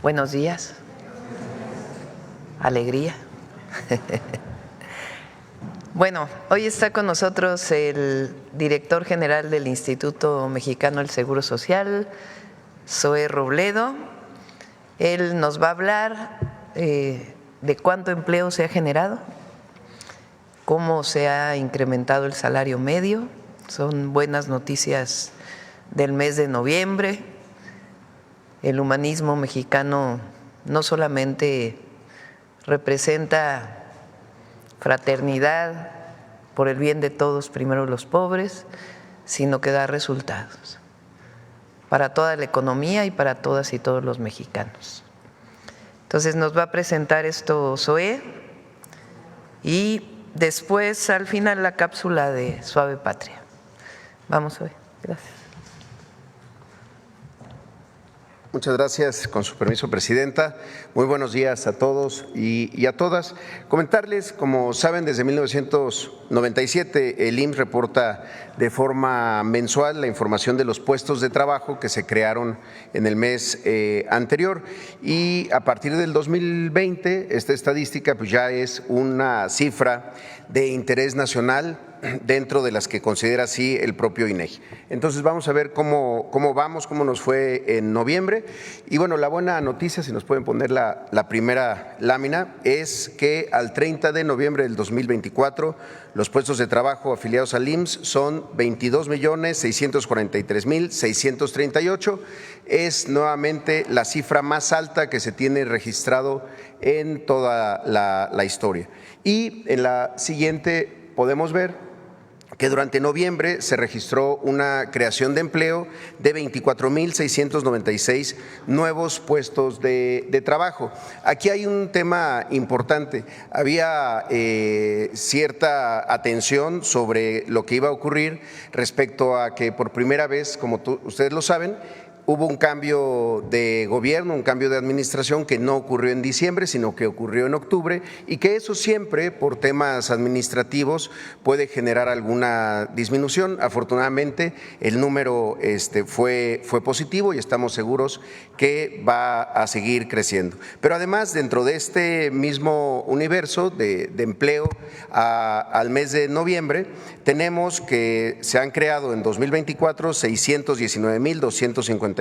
Buenos días. Alegría. Bueno, hoy está con nosotros el director general del Instituto Mexicano del Seguro Social, Zoé Robledo. Él nos va a hablar de cuánto empleo se ha generado, cómo se ha incrementado el salario medio. Son buenas noticias del mes de noviembre. El humanismo mexicano no solamente representa fraternidad por el bien de todos, primero los pobres, sino que da resultados para toda la economía y para todas y todos los mexicanos. Entonces nos va a presentar esto Zoé y después al final la cápsula de Suave Patria. Vamos, Zoé. Gracias. Muchas gracias, con su permiso, Presidenta. Muy buenos días a todos y a todas. Comentarles, como saben, desde 1997 el IMSS reporta de forma mensual la información de los puestos de trabajo que se crearon en el mes anterior, y a partir del 2020 esta estadística pues ya es una cifra de interés nacional dentro de las que considera así el propio INEGI. Entonces vamos a ver cómo vamos, cómo nos fue en noviembre. Y bueno, la buena noticia, si nos pueden poner la primera lámina, es que al 30 de noviembre del 2024 los puestos de trabajo afiliados al IMSS son 22.643.638. Es nuevamente la cifra más alta que se tiene registrado en toda la historia. Y en la siguiente podemos ver que durante noviembre se registró una creación de empleo de 24.696 nuevos puestos de trabajo. Aquí hay un tema importante. Había cierta atención sobre lo que iba a ocurrir respecto a que por primera vez, como ustedes lo saben, hubo un cambio de gobierno, un cambio de administración que no ocurrió en diciembre, sino que ocurrió en octubre, y que eso siempre, por temas administrativos, puede generar alguna disminución. Afortunadamente, el número fue positivo y estamos seguros que va a seguir creciendo. Pero además, dentro de este mismo universo de empleo al mes de noviembre, tenemos que se han creado en 2024 619.252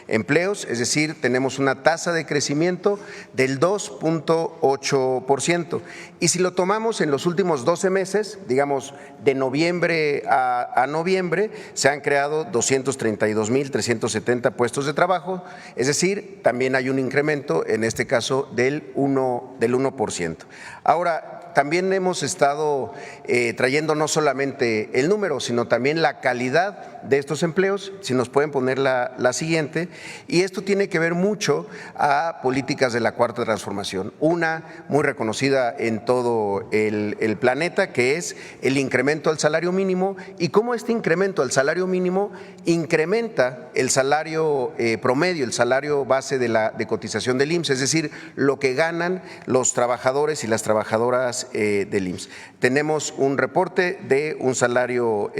empleos, es decir, tenemos una tasa de crecimiento del 2.8%. Y si lo tomamos en los últimos 12 meses, digamos de noviembre a noviembre, se han creado 232.370 puestos de trabajo, es decir, también hay un incremento, en este caso del 1%. Ahora, también hemos estado trayendo no solamente el número, sino también la calidad de estos empleos. Si nos pueden poner la siguiente, y esto tiene que ver mucho a políticas de la Cuarta Transformación. Una muy reconocida en todo el planeta, que es el incremento al salario mínimo, y cómo este incremento al salario mínimo incrementa el salario promedio, el salario base de cotización del IMSS, es decir, lo que ganan los trabajadores y las trabajadoras del IMSS. Tenemos un reporte de un salario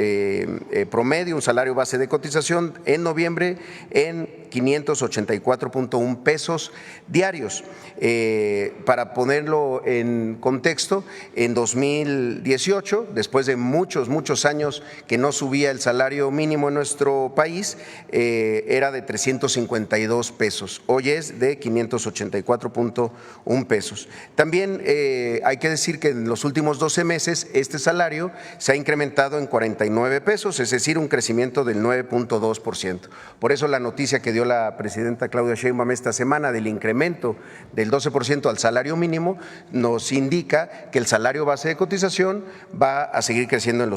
promedio, un salario base de cotización en noviembre en 584.1 pesos diarios. Para ponerlo en contexto, en 2018, después de muchos años que no subía el salario mínimo en nuestro país, era de 352 pesos. Hoy es de 584.1 pesos. También hay que decir que en los últimos 12 meses este salario se ha incrementado en 49 pesos, es decir, un crecimiento del 9.2%. Por eso la noticia que dio la presidenta Claudia Sheinbaum esta semana del incremento del 12% al salario mínimo nos indica que el salario base de cotización va a seguir creciendo en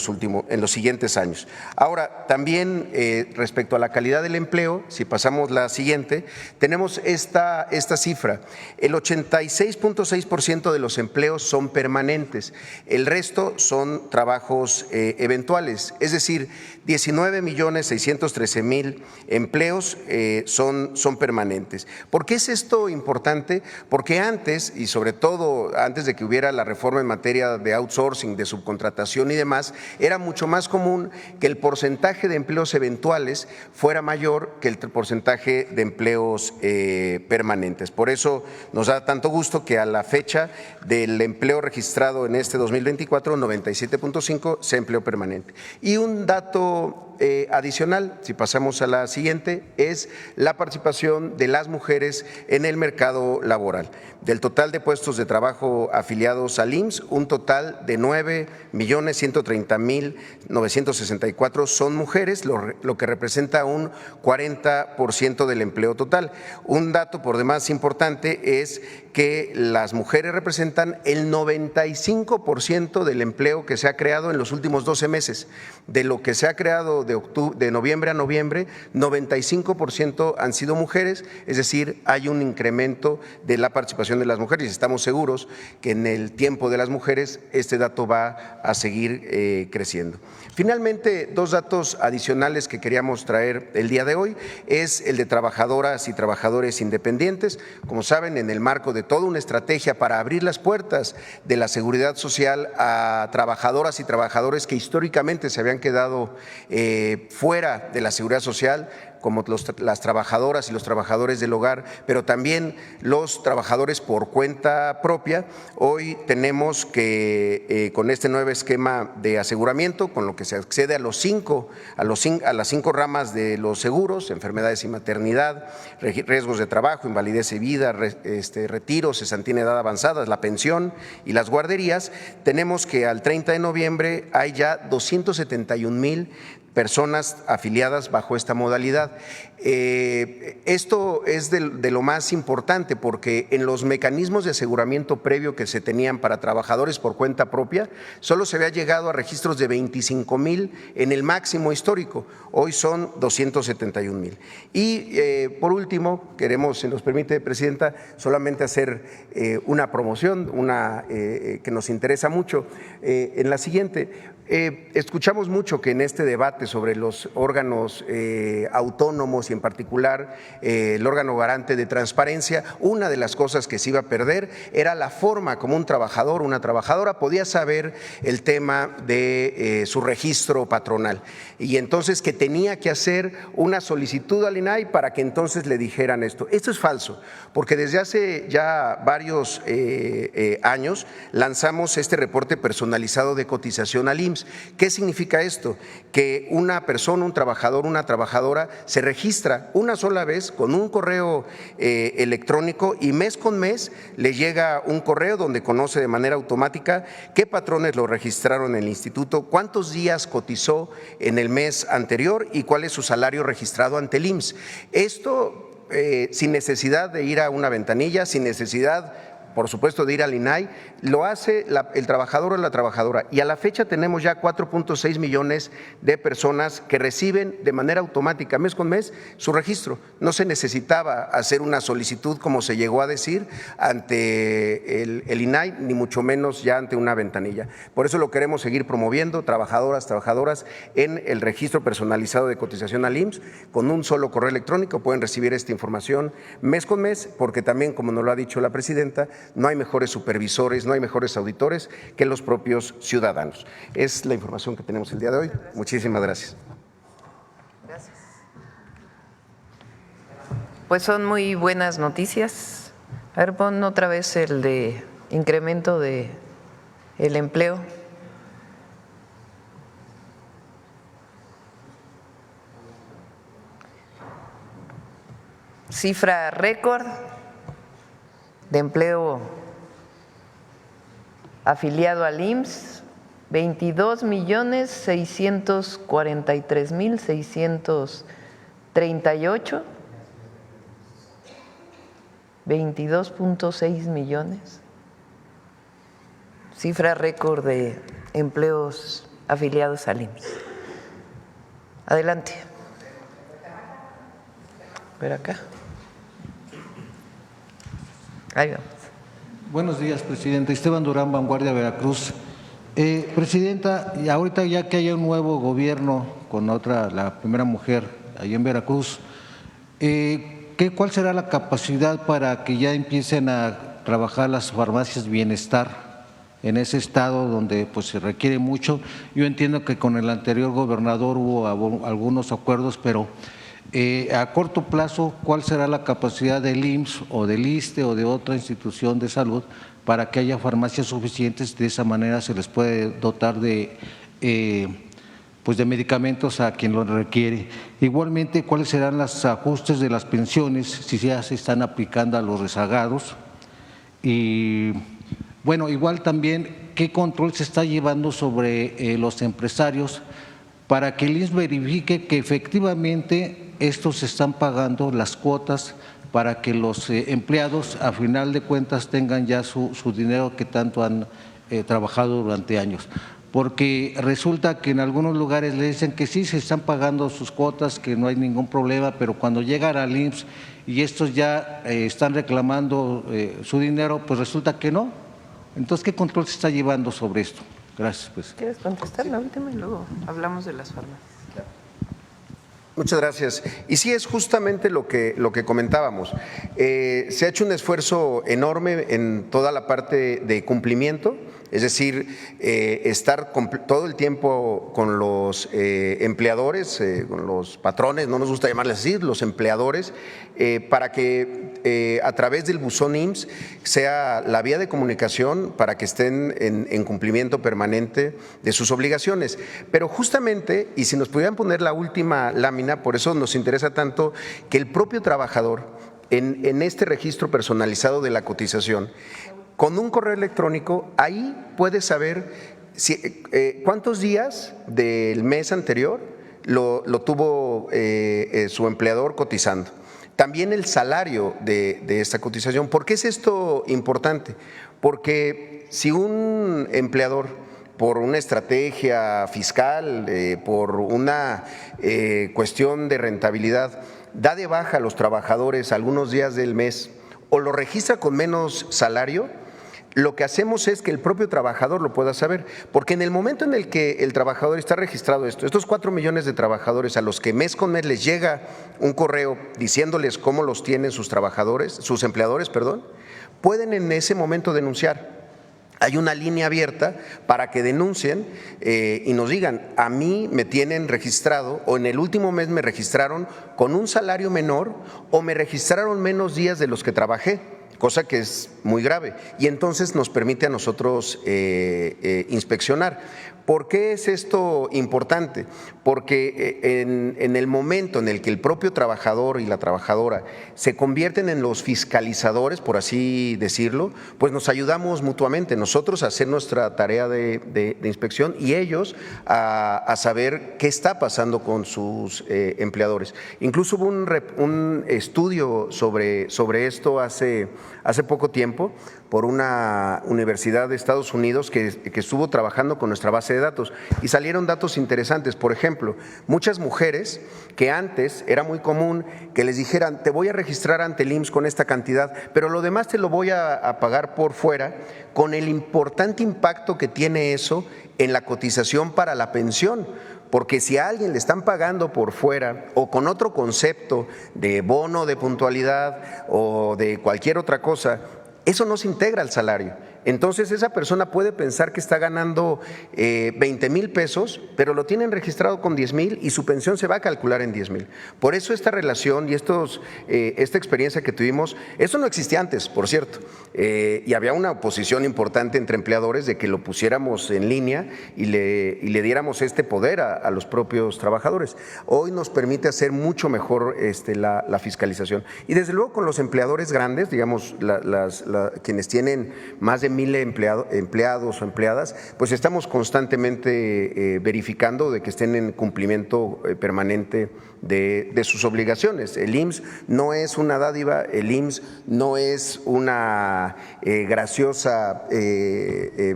los siguientes años. Ahora, también respecto a la calidad del empleo, si pasamos la siguiente, tenemos esta cifra. El 86.6% de los empleos son permanentes, el resto son trabajos eventuales, es decir, 19.613.000 empleos son permanentes. ¿Por qué es esto importante? Porque antes, y sobre todo antes de que hubiera la reforma en materia de outsourcing, de subcontratación y demás, era mucho más común que el porcentaje de empleos eventuales fuera mayor que el porcentaje de empleos permanentes. Por eso nos da tanto gusto que a la fecha del empleo registrado en este 2024, 97.5 sea empleo permanente. Y un dato adicional, si pasamos a la siguiente, es la participación de las mujeres en el mercado laboral. Del total de puestos de trabajo afiliados al IMSS, un total de 9.130.964 son mujeres, lo que representa un 40% del empleo total. Un dato por demás importante es que las mujeres representan el 95% del empleo que se ha creado en los últimos 12 meses. De lo que se ha creado de noviembre a noviembre, 95% han sido mujeres, es decir, hay un incremento de la participación de las mujeres y estamos seguros que en el tiempo de las mujeres este dato va a seguir creciendo. Finalmente, dos datos adicionales que queríamos traer el día de hoy es el de trabajadoras y trabajadores independientes. Como saben, en el marco de toda una estrategia para abrir las puertas de la seguridad social a trabajadoras y trabajadores que históricamente se habían quedado fuera de la seguridad social, como las trabajadoras y los trabajadores del hogar, pero también los trabajadores por cuenta propia. Hoy tenemos que con este nuevo esquema de aseguramiento, con lo que se accede a las 5 ramas de los seguros, enfermedades y maternidad, riesgos de trabajo, invalidez y vida, retiros, cesantía en edad avanzada, la pensión y las guarderías, tenemos que al 30 de noviembre hay ya 271,000 personas afiliadas bajo esta modalidad. Esto es de lo más importante porque en los mecanismos de aseguramiento previo que se tenían para trabajadores por cuenta propia, solo se había llegado a registros de 25,000 en el máximo histórico, hoy son 271,000. Y por último, queremos, si nos permite, Presidenta, solamente hacer una promoción, que nos interesa mucho, en la siguiente. Escuchamos mucho que en este debate sobre los órganos autónomos y en particular el órgano garante de transparencia, una de las cosas que se iba a perder era la forma como un trabajador o una trabajadora podía saber el tema de su registro patronal y entonces que tenía que hacer una solicitud al INAI para que entonces le dijeran esto. Esto es falso, porque desde hace ya varios años lanzamos este reporte personalizado de cotización al IMSS. ¿Qué significa esto? Que una persona, un trabajador, una trabajadora se registra una sola vez con un correo electrónico y mes con mes le llega un correo donde conoce de manera automática qué patrones lo registraron en el instituto, cuántos días cotizó en el mes anterior y cuál es su salario registrado ante el IMSS. Esto sin necesidad de ir a una ventanilla, sin necesidad, por supuesto, de ir al INAI, lo hace el trabajador o la trabajadora. Y a la fecha tenemos ya 4.6 millones de personas que reciben de manera automática, mes con mes, su registro. No se necesitaba hacer una solicitud, como se llegó a decir, ante el INAI, ni mucho menos ya ante una ventanilla. Por eso lo queremos seguir promoviendo, trabajadoras en el registro personalizado de cotización al IMSS. Con un solo correo electrónico pueden recibir esta información mes con mes, porque también, como nos lo ha dicho la Presidenta, no hay mejores supervisores, no hay mejores auditores que los propios ciudadanos. Es la información que tenemos el día de hoy. Muchísimas gracias. Gracias. Pues son muy buenas noticias. A ver, pon otra vez el de incremento de el empleo. Cifra récord de empleo afiliado al IMSS, 22.643.638, 22.6 millones. Cifra récord de empleos afiliados al IMSS. Adelante. Ver acá. Ahí vamos. Buenos días, Presidenta. Esteban Durán, Vanguardia, Veracruz. Presidenta, y ahorita ya que haya un nuevo gobierno con la primera mujer ahí en Veracruz, ¿Cuál será la capacidad para que ya empiecen a trabajar las farmacias bienestar en ese estado donde pues se requiere mucho? Yo entiendo que con el anterior gobernador hubo algunos acuerdos, pero a corto plazo, ¿cuál será la capacidad del IMSS o del ISSSTE o de otra institución de salud para que haya farmacias suficientes? De esa manera se les puede dotar de pues de medicamentos a quien lo requiere. Igualmente, ¿cuáles serán los ajustes de las pensiones si ya se están aplicando a los rezagados? Y bueno, igual también, ¿qué control se está llevando sobre los empresarios para que el IMSS verifique que efectivamente estos están pagando las cuotas para que los empleados a final de cuentas tengan ya su dinero que tanto han trabajado durante años? Porque resulta que en algunos lugares le dicen que sí, se están pagando sus cuotas, que no hay ningún problema, pero cuando llegan al IMSS y estos ya están reclamando su dinero, pues resulta que no. Entonces, ¿qué control se está llevando sobre esto? Gracias. Pues. ¿Quieres contestar la última y luego hablamos de las farmacias? Muchas gracias. Y sí, es justamente lo que comentábamos. Se ha hecho un esfuerzo enorme en toda la parte de cumplimiento, es decir, estar todo el tiempo con los empleadores, con los patrones, no nos gusta llamarles así, los empleadores, para que a través del buzón IMSS sea la vía de comunicación para que estén en cumplimiento permanente de sus obligaciones. Pero justamente, y si nos pudieran poner la última lámina, por eso nos interesa tanto que el propio trabajador en este registro personalizado de la cotización, con un correo electrónico, ahí puede saber cuántos días del mes anterior lo tuvo su empleador cotizando. También el salario de esta cotización. ¿Por qué es esto importante? Porque si un empleador, por una estrategia fiscal, por una cuestión de rentabilidad, da de baja a los trabajadores algunos días del mes o lo registra con menos salario, lo que hacemos es que el propio trabajador lo pueda saber, porque en el momento en el que el trabajador está registrado estos 4 millones de trabajadores a los que mes con mes les llega un correo diciéndoles cómo los tienen sus trabajadores, sus empleadores, pueden en ese momento denunciar. Hay una línea abierta para que denuncien y nos digan, a mí me tienen registrado o en el último mes me registraron con un salario menor o me registraron menos días de los que trabajé, cosa que es muy grave, y entonces nos permite a nosotros inspeccionar. ¿Por qué es esto importante? Porque en el momento en el que el propio trabajador y la trabajadora se convierten en los fiscalizadores, por así decirlo, pues nos ayudamos mutuamente, nosotros a hacer nuestra tarea de inspección y ellos a saber qué está pasando con sus empleadores. Incluso hubo un estudio sobre esto hace poco tiempo por una universidad de Estados Unidos que estuvo trabajando con nuestra base de datos y salieron datos interesantes. Por ejemplo, muchas mujeres que antes era muy común que les dijeran, te voy a registrar ante el IMSS con esta cantidad, pero lo demás te lo voy a pagar por fuera, con el importante impacto que tiene eso en la cotización para la pensión. Porque si a alguien le están pagando por fuera o con otro concepto de bono de puntualidad o de cualquier otra cosa, eso no se integra al salario. Entonces esa persona puede pensar que está ganando 20,000 pesos, pero lo tienen registrado con 10,000 y su pensión se va a calcular en 10,000. Por eso esta relación y esta experiencia que tuvimos, eso no existía antes, por cierto, y había una oposición importante entre empleadores de que lo pusiéramos en línea y le diéramos este poder a los propios trabajadores. Hoy nos permite hacer mucho mejor la fiscalización. Y desde luego con los empleadores grandes, digamos, quienes tienen más de 1,000 empleados o empleadas, pues estamos constantemente verificando de que estén en cumplimiento permanente de sus obligaciones. El IMSS no es una dádiva, el IMSS no es una graciosa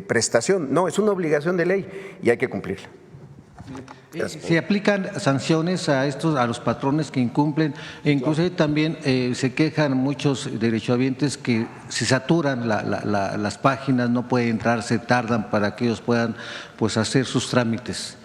prestación, no, es una obligación de ley y hay que cumplirla. Se aplican sanciones a los patrones que incumplen, e incluso también se quejan muchos derechohabientes que se saturan las páginas, no pueden entrar, se tardan para que ellos puedan pues hacer sus trámites.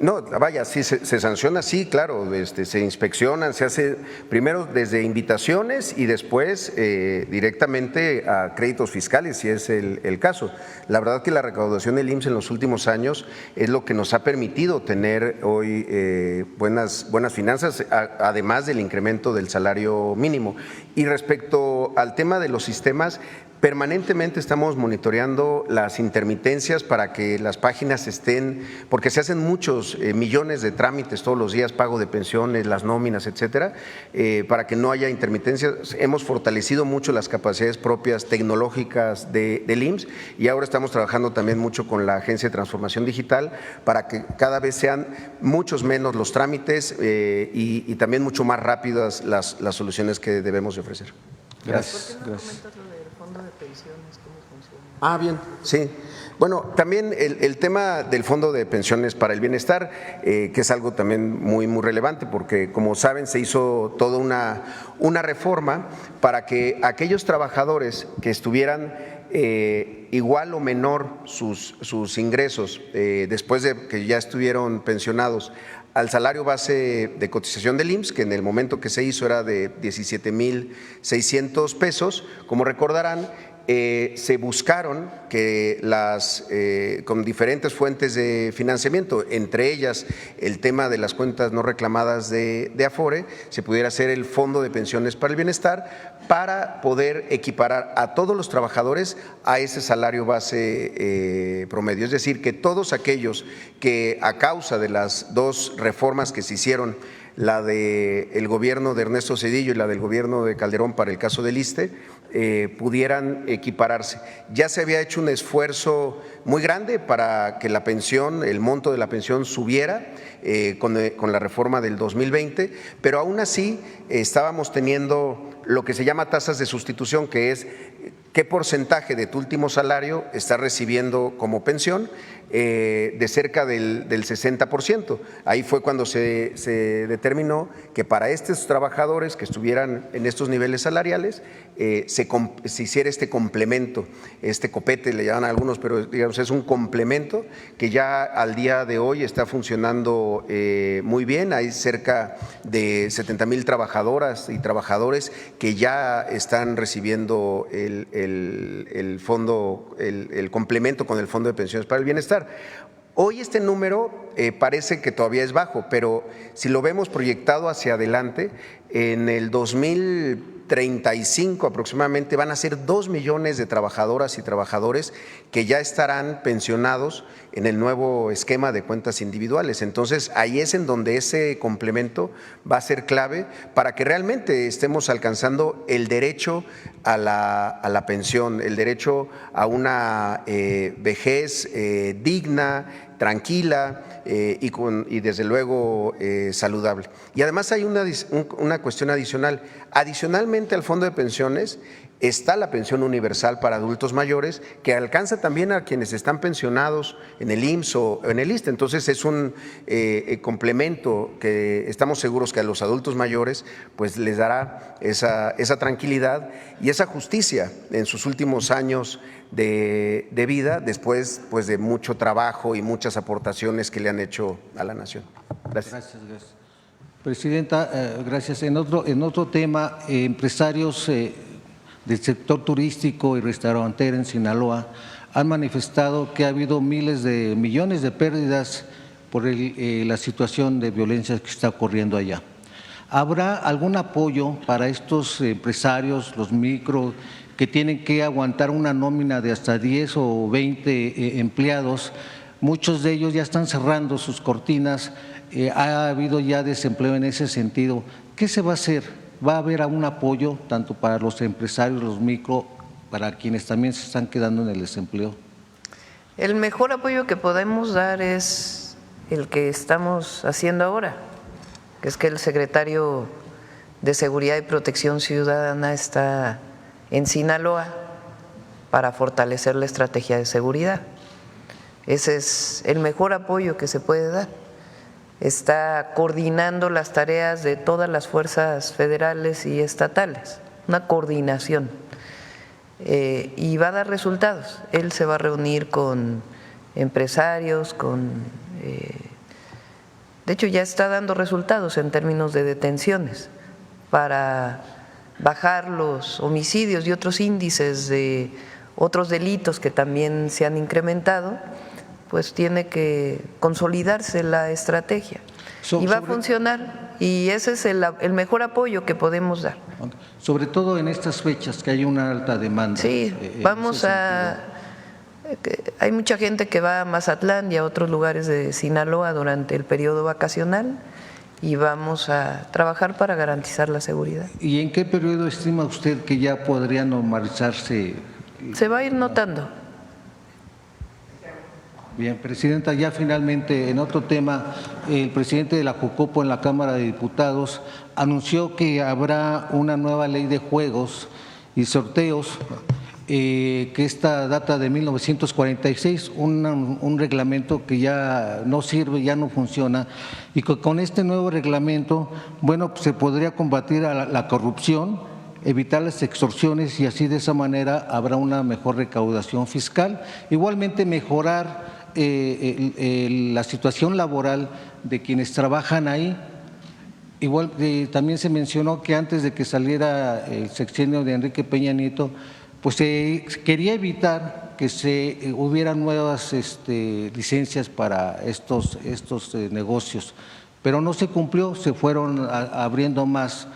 No, vaya, sí, se sanciona, sí, claro, se inspeccionan, se hace primero desde invitaciones y después directamente a créditos fiscales, si es el caso. La verdad que la recaudación del IMSS en los últimos años es lo que nos ha permitido tener hoy buenas finanzas, además del incremento del salario mínimo. Y respecto al tema de los sistemas, permanentemente estamos monitoreando las intermitencias para que las páginas estén, porque se hacen muchos millones de trámites todos los días, pago de pensiones, las nóminas, etcétera, para que no haya intermitencias. Hemos fortalecido mucho las capacidades propias tecnológicas del IMSS y ahora estamos trabajando también mucho con la Agencia de Transformación Digital para que cada vez sean muchos menos los trámites y también mucho más rápidas las soluciones que debemos de ofrecer. Gracias. ¿Por qué no comentas lo del fondo de pensiones, cómo funciona? Ah, bien, sí. Bueno, también el tema del Fondo de Pensiones para el Bienestar, que es algo también muy relevante, porque como saben se hizo toda una reforma para que aquellos trabajadores que estuvieran igual o menor sus ingresos después de que ya estuvieron pensionados al salario base de cotización del IMSS, que en el momento que se hizo era de 17,600 pesos, como recordarán, se buscaron que con diferentes fuentes de financiamiento, entre ellas el tema de las cuentas no reclamadas de Afore, se pudiera hacer el Fondo de Pensiones para el Bienestar para poder equiparar a todos los trabajadores a ese salario base promedio. Es decir, que todos aquellos que a causa de las dos reformas que se hicieron, la del gobierno de Ernesto Zedillo y la del gobierno de Calderón para el caso del ISSSTE, pudieran equipararse. Ya se había hecho un esfuerzo muy grande para que la pensión, el monto de la pensión subiera con la reforma del 2020, pero aún así estábamos teniendo lo que se llama tasas de sustitución, que es qué porcentaje de tu último salario estás recibiendo como pensión, de cerca del 60%. Ahí fue cuando se determinó que para estos trabajadores que estuvieran en estos niveles salariales se hiciera este complemento, este copete le llaman a algunos, pero digamos es un complemento que ya al día de hoy está funcionando muy bien. Hay cerca de 70,000 trabajadoras y trabajadores que ya están recibiendo el fondo, el complemento con el Fondo de Pensiones para el Bienestar. Hoy este número parece que todavía es bajo, pero si lo vemos proyectado hacia adelante, en el 2035 aproximadamente van a ser 2 millones de trabajadoras y trabajadores que ya estarán pensionados en el nuevo esquema de cuentas individuales. Entonces, ahí es en donde ese complemento va a ser clave para que realmente estemos alcanzando el derecho a la pensión, el derecho a una vejez digna, tranquila y desde luego saludable. Y además hay una cuestión adicional. Adicionalmente al Fondo de Pensiones está la pensión universal para adultos mayores, que alcanza también a quienes están pensionados en el IMSS o en el ISSSTE. Entonces es un complemento que estamos seguros que a los adultos mayores pues les dará esa tranquilidad y esa justicia en sus últimos años de vida, después pues de mucho trabajo y muchas aportaciones que le han hecho a la nación. Gracias. Gracias. Presidenta, gracias. En otro tema, empresarios del sector turístico y restaurantero en Sinaloa han manifestado que ha habido miles de millones de pérdidas por la situación de violencia que está ocurriendo allá. ¿Habrá algún apoyo para estos empresarios, los micro, que tienen que aguantar una nómina de hasta 10 o 20 empleados? Muchos de ellos ya están cerrando sus cortinas, ha habido ya desempleo en ese sentido. ¿Qué se va a hacer? ¿Va a haber algún apoyo tanto para los empresarios, los micro, para quienes también se están quedando en el desempleo? El mejor apoyo que podemos dar es el que estamos haciendo ahora, que es que el secretario de Seguridad y Protección Ciudadana está en Sinaloa para fortalecer la estrategia de seguridad. Ese es el mejor apoyo que se puede dar. Está coordinando las tareas de todas las fuerzas federales y estatales, una coordinación, y va a dar resultados. Él se va a reunir con empresarios, con De hecho, ya está dando resultados en términos de detenciones para bajar los homicidios y otros índices de otros delitos que también se han incrementado, pues tiene que consolidarse la estrategia y va a funcionar, y ese es el mejor apoyo que podemos dar. Sobre todo en estas fechas que hay una alta demanda. Sí, vamos a… Hay mucha gente que va a Mazatlán y a otros lugares de Sinaloa durante el periodo vacacional y vamos a trabajar para garantizar la seguridad. ¿Y en qué periodo estima usted que ya podría normalizarse? Se va a ir notando. Bien, Presidenta, ya finalmente en otro tema, el presidente de la Jucopo en la Cámara de Diputados anunció que habrá una nueva ley de juegos y sorteos, que esta data de 1946, un reglamento que ya no sirve, ya no funciona, y con este nuevo reglamento, bueno, pues se podría combatir a la corrupción, evitar las extorsiones y así de esa manera habrá una mejor recaudación fiscal. Igualmente mejorar la situación laboral de quienes trabajan ahí. Igual también se mencionó que antes de que saliera el sexenio de Enrique Peña Nieto, pues se quería evitar que se hubieran nuevas licencias para estos negocios, pero no se cumplió, se fueron abriendo más.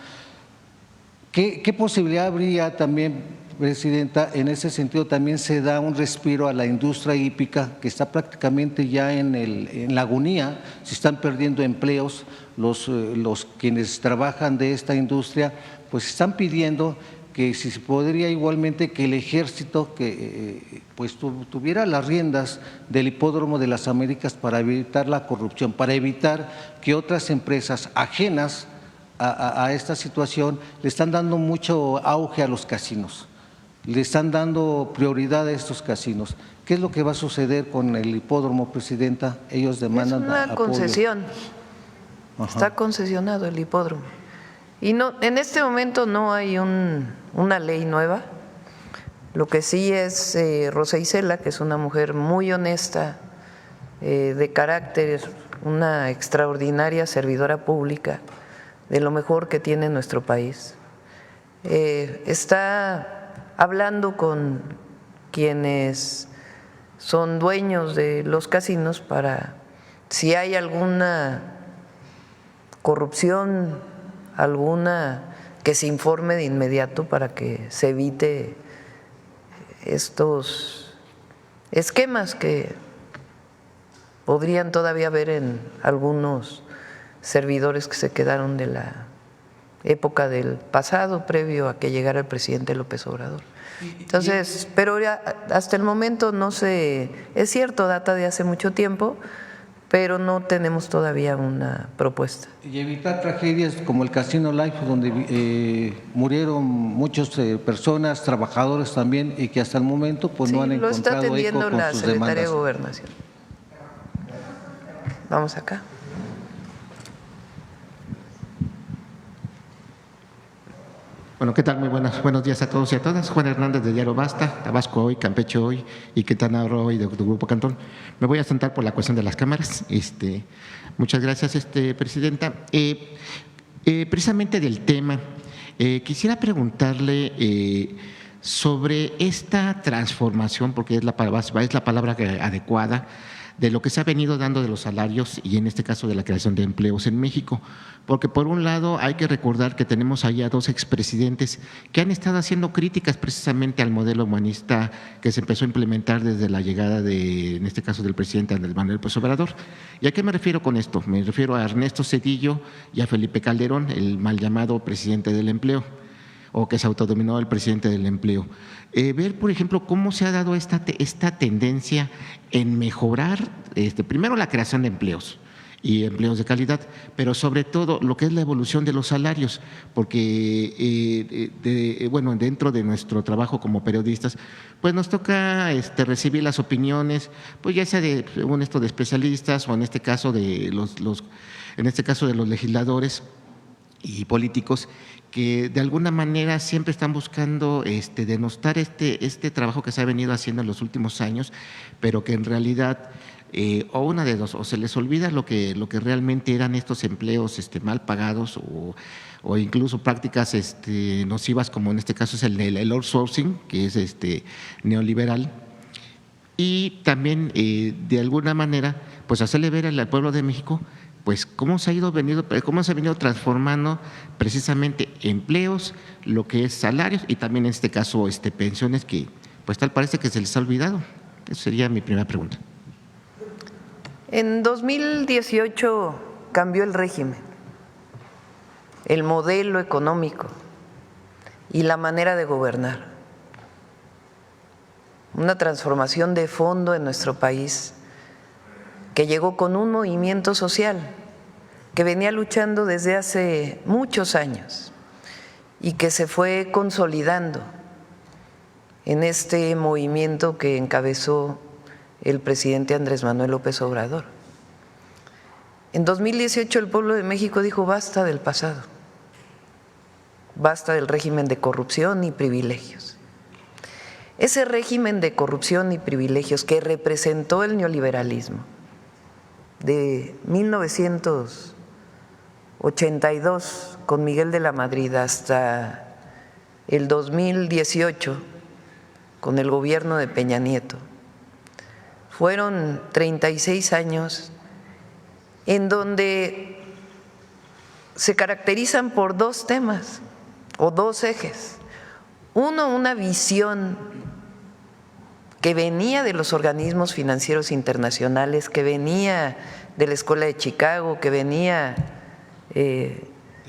¿Qué posibilidad habría también, Presidenta? En ese sentido también se da un respiro a la industria hípica que está prácticamente ya en la agonía, se están perdiendo empleos, los quienes trabajan de esta industria pues están pidiendo que si se podría igualmente que el ejército que pues tuviera las riendas del Hipódromo de las Américas para evitar la corrupción, para evitar que otras empresas ajenas a esta situación le están dando mucho auge a los casinos, le están dando prioridad a estos casinos. ¿Qué es lo que va a suceder con el hipódromo, Presidenta? Ellos demandan apoyo. Es una concesión, está concesionado el hipódromo. Y no, en este momento no hay una ley nueva. Lo que sí es Rosa Isela, que es una mujer muy honesta, de carácter, una extraordinaria servidora pública, de lo mejor que tiene nuestro país. Está hablando con quienes son dueños de los casinos para si hay alguna corrupción, alguna, que se informe de inmediato para que se evite estos esquemas que podrían todavía haber en algunos servidores que se quedaron de la época del pasado, previo a que llegara el presidente López Obrador. Entonces, pero hasta el momento no se, es cierto, data de hace mucho tiempo, pero no tenemos todavía una propuesta. Y evitar tragedias como el Casino Life, donde murieron muchas personas, trabajadores también, y que hasta el momento pues no han encontrado eco con sus demandas. Lo está atendiendo la Secretaría de Gobernación. Vamos acá. Bueno, ¿qué tal? Muy buenos días a todos y a todas. Juan Hernández de Diario Basta, Tabasco Hoy, Campeche Hoy y Quintana Roo Hoy de Grupo Cantón. Me voy a sentar por la cuestión de las cámaras. Muchas gracias, Presidenta. Precisamente del tema, quisiera preguntarle sobre esta transformación, porque es la palabra adecuada, de lo que se ha venido dando de los salarios y en este caso de la creación de empleos en México. Porque por un lado hay que recordar que tenemos ahí a dos expresidentes que han estado haciendo críticas precisamente al modelo humanista que se empezó a implementar desde la llegada en este caso del presidente Andrés Manuel López Obrador. ¿Y a qué me refiero con esto? Me refiero a Ernesto Zedillo y a Felipe Calderón, el mal llamado presidente del empleo, o que se autodenominó el presidente del empleo. Ver, por ejemplo, cómo se ha dado esta tendencia en mejorar, primero la creación de empleos y empleos de calidad, pero sobre todo lo que es la evolución de los salarios, porque dentro de nuestro trabajo como periodistas, pues nos toca recibir las opiniones, pues ya sea de especialistas o en este caso de los legisladores. y políticos que de alguna manera siempre están buscando denostar este trabajo que se ha venido haciendo en los últimos años, pero que en realidad o una de dos, o se les olvida lo que realmente eran estos empleos mal pagados o incluso prácticas nocivas, como en este caso es el outsourcing, que es neoliberal, y también de alguna manera pues hacerle ver al pueblo de México pues cómo se ha venido transformando precisamente empleos, lo que es salarios y también en este caso pensiones que pues tal parece que se les ha olvidado. Esa sería mi primera pregunta. En 2018 cambió el régimen, el modelo económico y la manera de gobernar. Una transformación de fondo en nuestro país que llegó con un movimiento social que venía luchando desde hace muchos años y que se fue consolidando en este movimiento que encabezó el presidente Andrés Manuel López Obrador. En 2018 el pueblo de México dijo basta del pasado, basta del régimen de corrupción y privilegios. Ese régimen de corrupción y privilegios que representó el neoliberalismo de 1982 con Miguel de la Madrid hasta el 2018 con el gobierno de Peña Nieto, fueron 36 años en donde se caracterizan por dos temas o dos ejes. Uno, una visión que venía de los organismos financieros internacionales, que venía de la Escuela de Chicago, que venía De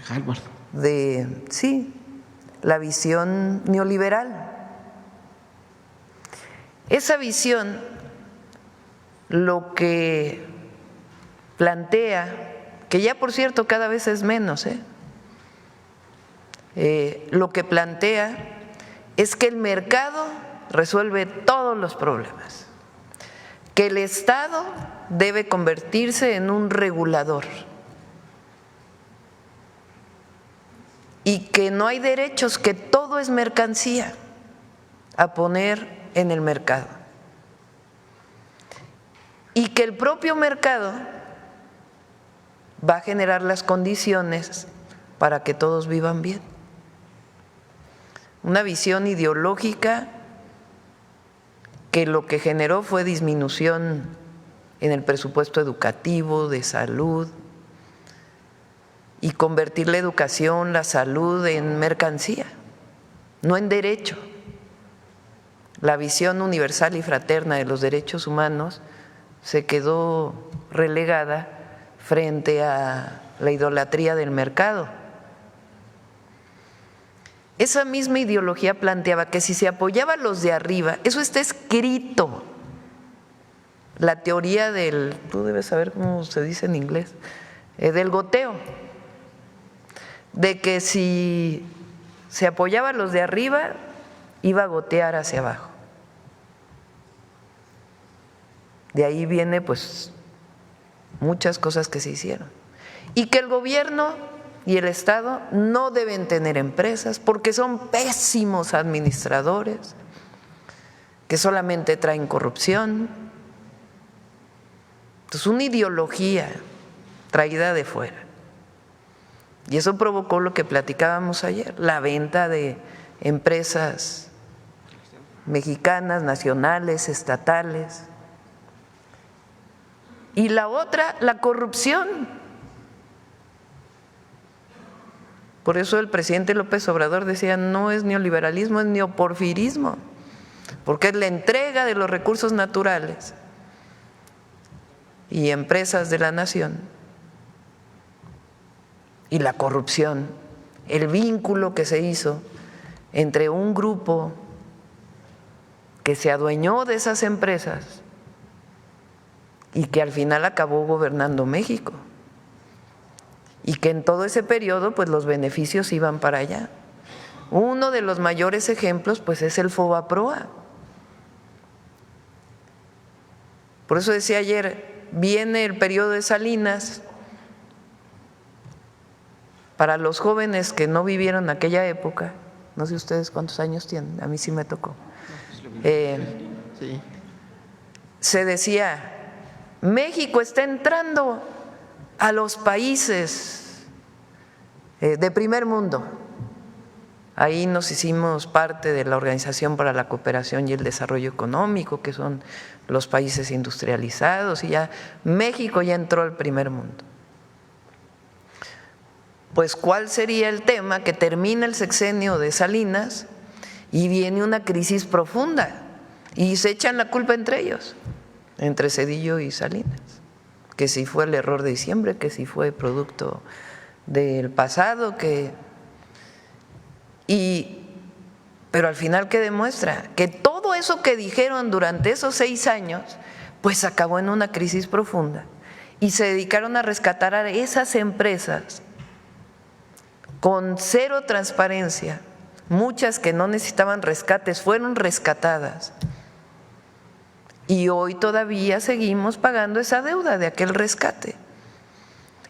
Harvard. Sí, la visión neoliberal. Esa visión lo que plantea, que ya por cierto cada vez es menos, lo que plantea es que el mercado resuelve todos los problemas, que el Estado debe convertirse en un regulador y que no hay derechos, que todo es mercancía a poner en el mercado y que el propio mercado va a generar las condiciones para que todos vivan bien. Una visión ideológica que lo que generó fue disminución en el presupuesto educativo, de salud, y convertir la educación, la salud en mercancía, no en derecho. La visión universal y fraterna de los derechos humanos se quedó relegada frente a la idolatría del mercado. Esa misma ideología planteaba que si se apoyaba a los de arriba, eso está escrito, la teoría del, tú debes saber cómo se dice en inglés, del goteo, de que si se apoyaba a los de arriba, iba a gotear hacia abajo. De ahí viene pues muchas cosas que se hicieron. Y que el gobierno y el Estado no deben tener empresas porque son pésimos administradores, que solamente traen corrupción. Entonces, una ideología traída de fuera. Y eso provocó lo que platicábamos ayer, la venta de empresas mexicanas, nacionales, estatales. Y la otra, la corrupción. Por eso el presidente López Obrador decía, no es neoliberalismo, es neoporfirismo, porque es la entrega de los recursos naturales y empresas de la nación y la corrupción, el vínculo que se hizo entre un grupo que se adueñó de esas empresas y que al final acabó gobernando México. Y que en todo ese periodo pues los beneficios iban para allá. Uno de los mayores ejemplos pues es el Fobaproa. Por eso decía ayer, viene el periodo de Salinas Para los jóvenes que no vivieron aquella época, no sé ustedes cuántos años tienen, a mí sí me tocó, Sí. se decía, México está entrando a los países de primer mundo. Ahí nos hicimos parte de la Organización para la Cooperación y el Desarrollo Económico, que son los países industrializados, y ya México ya entró al primer mundo. Pues, ¿cuál sería el tema? Que termina el sexenio de Salinas y viene una crisis profunda y se echan la culpa entre ellos, entre Zedillo y Salinas, que si fue el error de diciembre, que si fue producto del pasado, pero al final, ¿qué demuestra? Que todo eso que dijeron durante esos 6 años, pues acabó en una crisis profunda y se dedicaron a rescatar a esas empresas con cero transparencia. Muchas que no necesitaban rescates fueron rescatadas y hoy todavía seguimos pagando esa deuda de aquel rescate.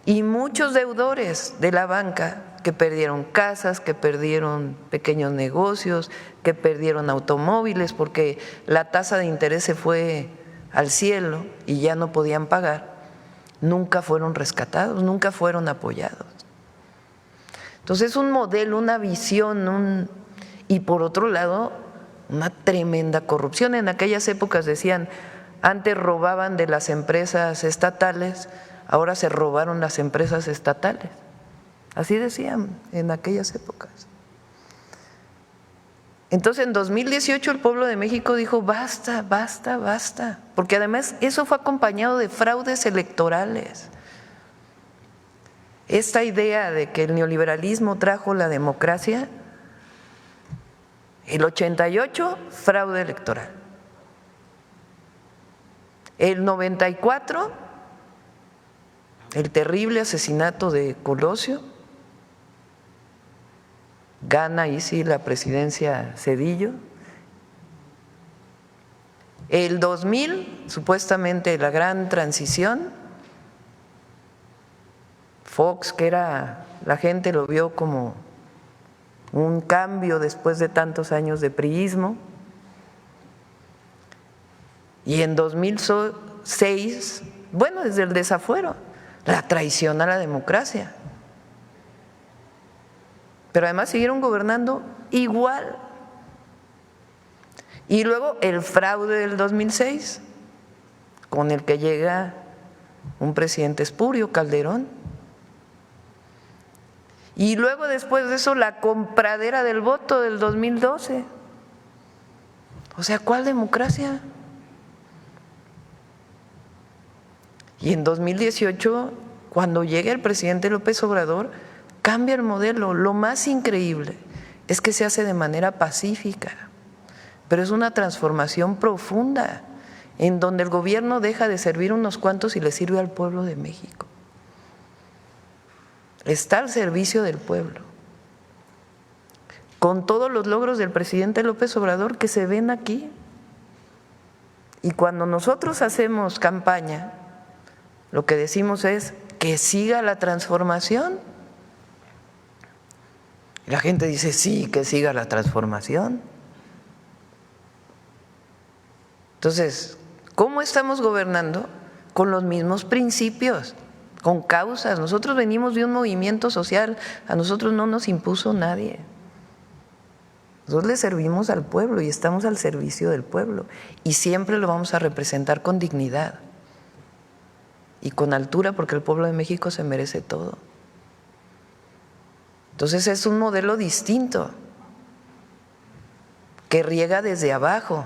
Y muchos deudores de la banca que perdieron casas, que perdieron pequeños negocios, que perdieron automóviles porque la tasa de interés se fue al cielo y ya no podían pagar, nunca fueron rescatados, nunca fueron apoyados. Entonces es un modelo, una visión, y por otro lado una tremenda corrupción. En aquellas épocas decían, antes robaban de las empresas estatales, ahora se robaron las empresas estatales. Así decían en aquellas épocas. Entonces en 2018 el pueblo de México dijo basta, basta, basta, porque además eso fue acompañado de fraudes electorales. Esta idea de que el neoliberalismo trajo la democracia, el 88, fraude electoral. El 94, el terrible asesinato de Colosio, gana ahí sí la presidencia Zedillo. El 2000, supuestamente la gran transición, Fox, que era, la gente lo vio como un cambio después de tantos años de priismo. Y en 2006, bueno, desde el desafuero, la traición a la democracia. Pero además siguieron gobernando igual. Y luego el fraude del 2006, con el que llega un presidente espurio, Calderón. Y luego después de eso la compradera del voto del 2012. O sea, ¿cuál democracia? Y en 2018, cuando llega el presidente López Obrador, cambia el modelo. Lo más increíble es que se hace de manera pacífica, pero es una transformación profunda en donde el gobierno deja de servir a unos cuantos y le sirve al pueblo de México. Está al servicio del pueblo, con todos los logros del presidente López Obrador que se ven aquí. Y cuando nosotros hacemos campaña, lo que decimos es que siga la transformación. Y la gente dice, sí, que siga la transformación. Entonces, ¿cómo estamos gobernando? Con los mismos principios, con causas. Nosotros venimos de un movimiento social, a nosotros no nos impuso nadie. Nosotros le servimos al pueblo y estamos al servicio del pueblo y siempre lo vamos a representar con dignidad y con altura, porque el pueblo de México se merece todo. Entonces es un modelo distinto que riega desde abajo,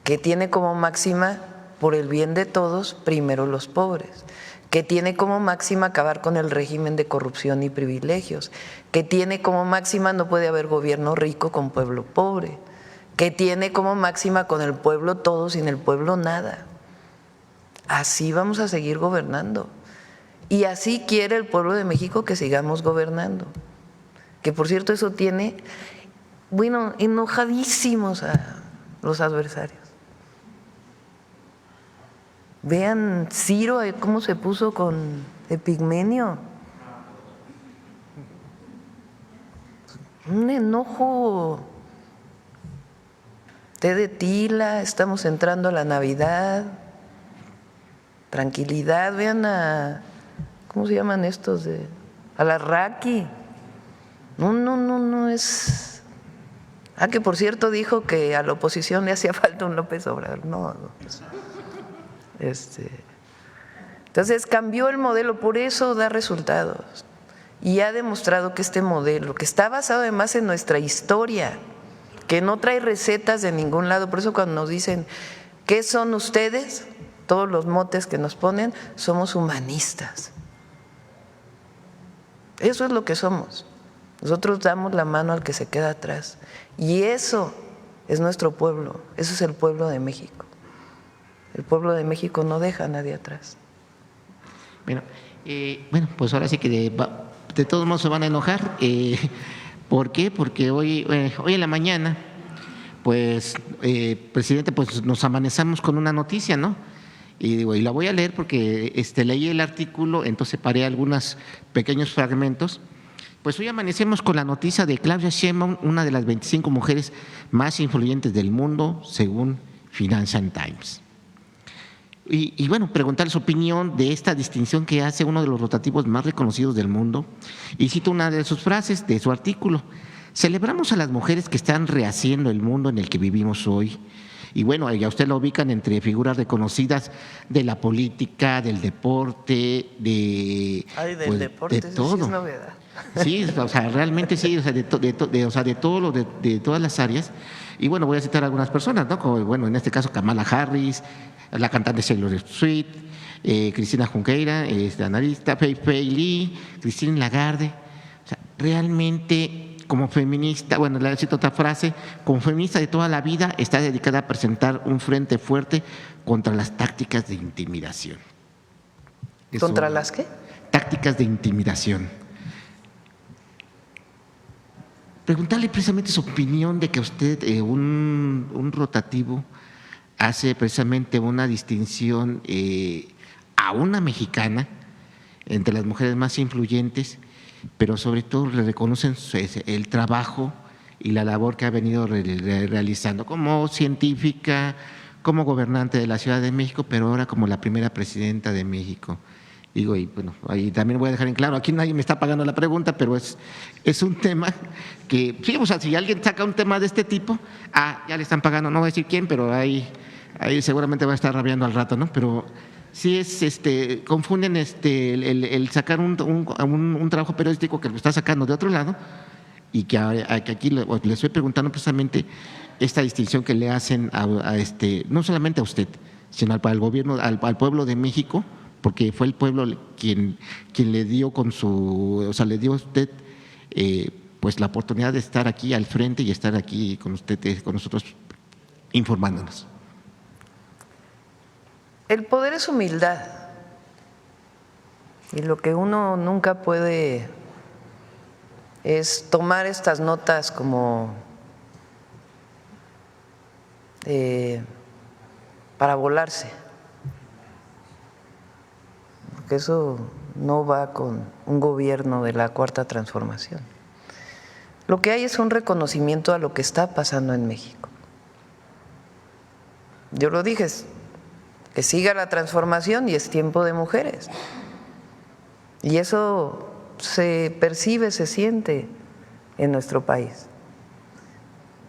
que tiene como máxima por el bien de todos, primero los pobres, que tiene como máxima acabar con el régimen de corrupción y privilegios, que tiene como máxima no puede haber gobierno rico con pueblo pobre, que tiene como máxima con el pueblo todo, sin el pueblo nada. Así vamos a seguir gobernando y así quiere el pueblo de México que sigamos gobernando, que por cierto eso tiene, bueno, enojadísimos a los adversarios. Vean Ciro cómo se puso con Epigmenio. un enojo, té de tila, estamos entrando a la Navidad, tranquilidad, vean a, ¿cómo se llaman estos? A la Raki. No es… que por cierto dijo que a la oposición le hacía falta un López Obrador. No. Entonces cambió el modelo, por eso da resultados. Y ha demostrado que este modelo, que está basado además en nuestra historia, que no trae recetas de ningún lado, por eso cuando nos dicen, ¿qué son ustedes? Todos los motes que nos ponen, somos humanistas. Eso es lo que somos. Nosotros damos la mano al que se queda atrás. Y eso es nuestro pueblo, eso es el pueblo de México. El pueblo de México no deja a nadie atrás. Bueno, pues ahora sí que de todos modos se van a enojar. ¿Por qué? Porque hoy en la mañana, pues, presidente, pues nos amanezamos con una noticia, ¿no? Y digo, y la voy a leer porque leí el artículo, entonces separé algunos pequeños fragmentos. Pues hoy amanecemos con la noticia de Claudia Sheinbaum, una de las 25 mujeres más influyentes del mundo, según Financial Times. Y bueno, preguntar su opinión de esta distinción que hace uno de los rotativos más reconocidos del mundo. Y cito una de sus frases de su artículo: celebramos a las mujeres que están rehaciendo el mundo en el que vivimos hoy. Y bueno, ya usted lo ubican entre figuras reconocidas de la política, del deporte, del deporte, de todo. Sí es novedad. Sí, o sea, realmente sí, o sea, de todas las áreas. Y bueno, voy a citar a algunas personas, ¿no? Como, bueno, en este caso Kamala Harris, la cantante Taylor Swift, Cristina Junqueira, analista, Fei Li, Christine Lagarde. O sea, realmente, como feminista, bueno, le cito otra frase, como feminista de toda la vida, está dedicada a presentar un frente fuerte contra las tácticas de intimidación. ¿Contra las qué? Tácticas de intimidación. Preguntarle precisamente su opinión de que usted, un rotativo, hace precisamente una distinción a una mexicana entre las mujeres más influyentes, pero sobre todo le reconocen el trabajo y la labor que ha venido realizando como científica, como gobernante de la Ciudad de México, pero ahora como la primera presidenta de México. Digo, y bueno, ahí también voy a dejar en claro, aquí nadie me está pagando la pregunta, pero es un tema que, sí, o sea, si alguien saca un tema de este tipo, ya le están pagando, no voy a decir quién, pero ahí seguramente va a estar rabiando al rato, ¿no? Pero sí confunden el sacar un trabajo periodístico que lo está sacando de otro lado y que aquí le estoy preguntando precisamente esta distinción que le hacen no solamente a usted, sino al gobierno, al pueblo de México, porque fue el pueblo quien le dio le dio a usted pues la oportunidad de estar aquí al frente y estar aquí con usted, con nosotros, informándonos. El poder es humildad, y lo que uno nunca puede es tomar estas notas como para volarse, porque eso no va con un gobierno de la Cuarta Transformación. Lo que hay es un reconocimiento a lo que está pasando en México. Yo lo dije, que siga la transformación y es tiempo de mujeres. Y eso se percibe, se siente en nuestro país.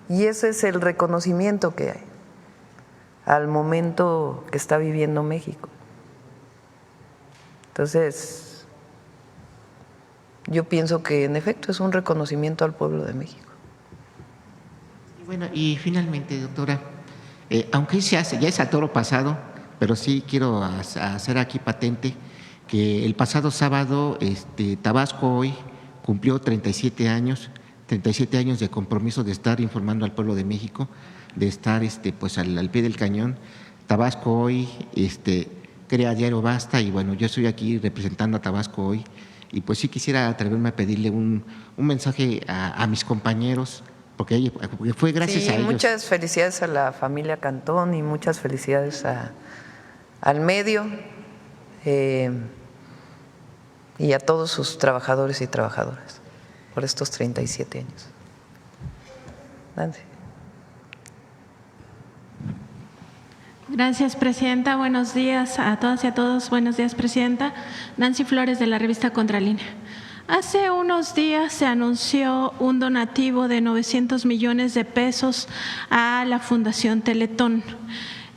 Y ese es el reconocimiento que hay al momento que está viviendo México. Entonces, yo pienso que en efecto es un reconocimiento al pueblo de México. Bueno, y finalmente, doctora, aunque ya es a toro pasado, pero sí quiero hacer aquí patente que el pasado sábado Tabasco hoy cumplió 37 años de compromiso de estar informando al pueblo de México, de estar pues al pie del cañón. Tabasco hoy crea Diario Basta y bueno, yo estoy aquí representando a Tabasco hoy y pues sí quisiera atreverme a pedirle un mensaje a mis compañeros, porque fue gracias a ellos. Muchas felicidades a la familia Cantón y muchas felicidades al medio y a todos sus trabajadores y trabajadoras por estos 37 años. Nancy. Gracias, presidenta. Buenos días a todas y a todos. Buenos días, presidenta. Nancy Flores, de la revista Contralínea. Hace unos días se anunció un donativo de 900 millones de pesos a la Fundación Teletón.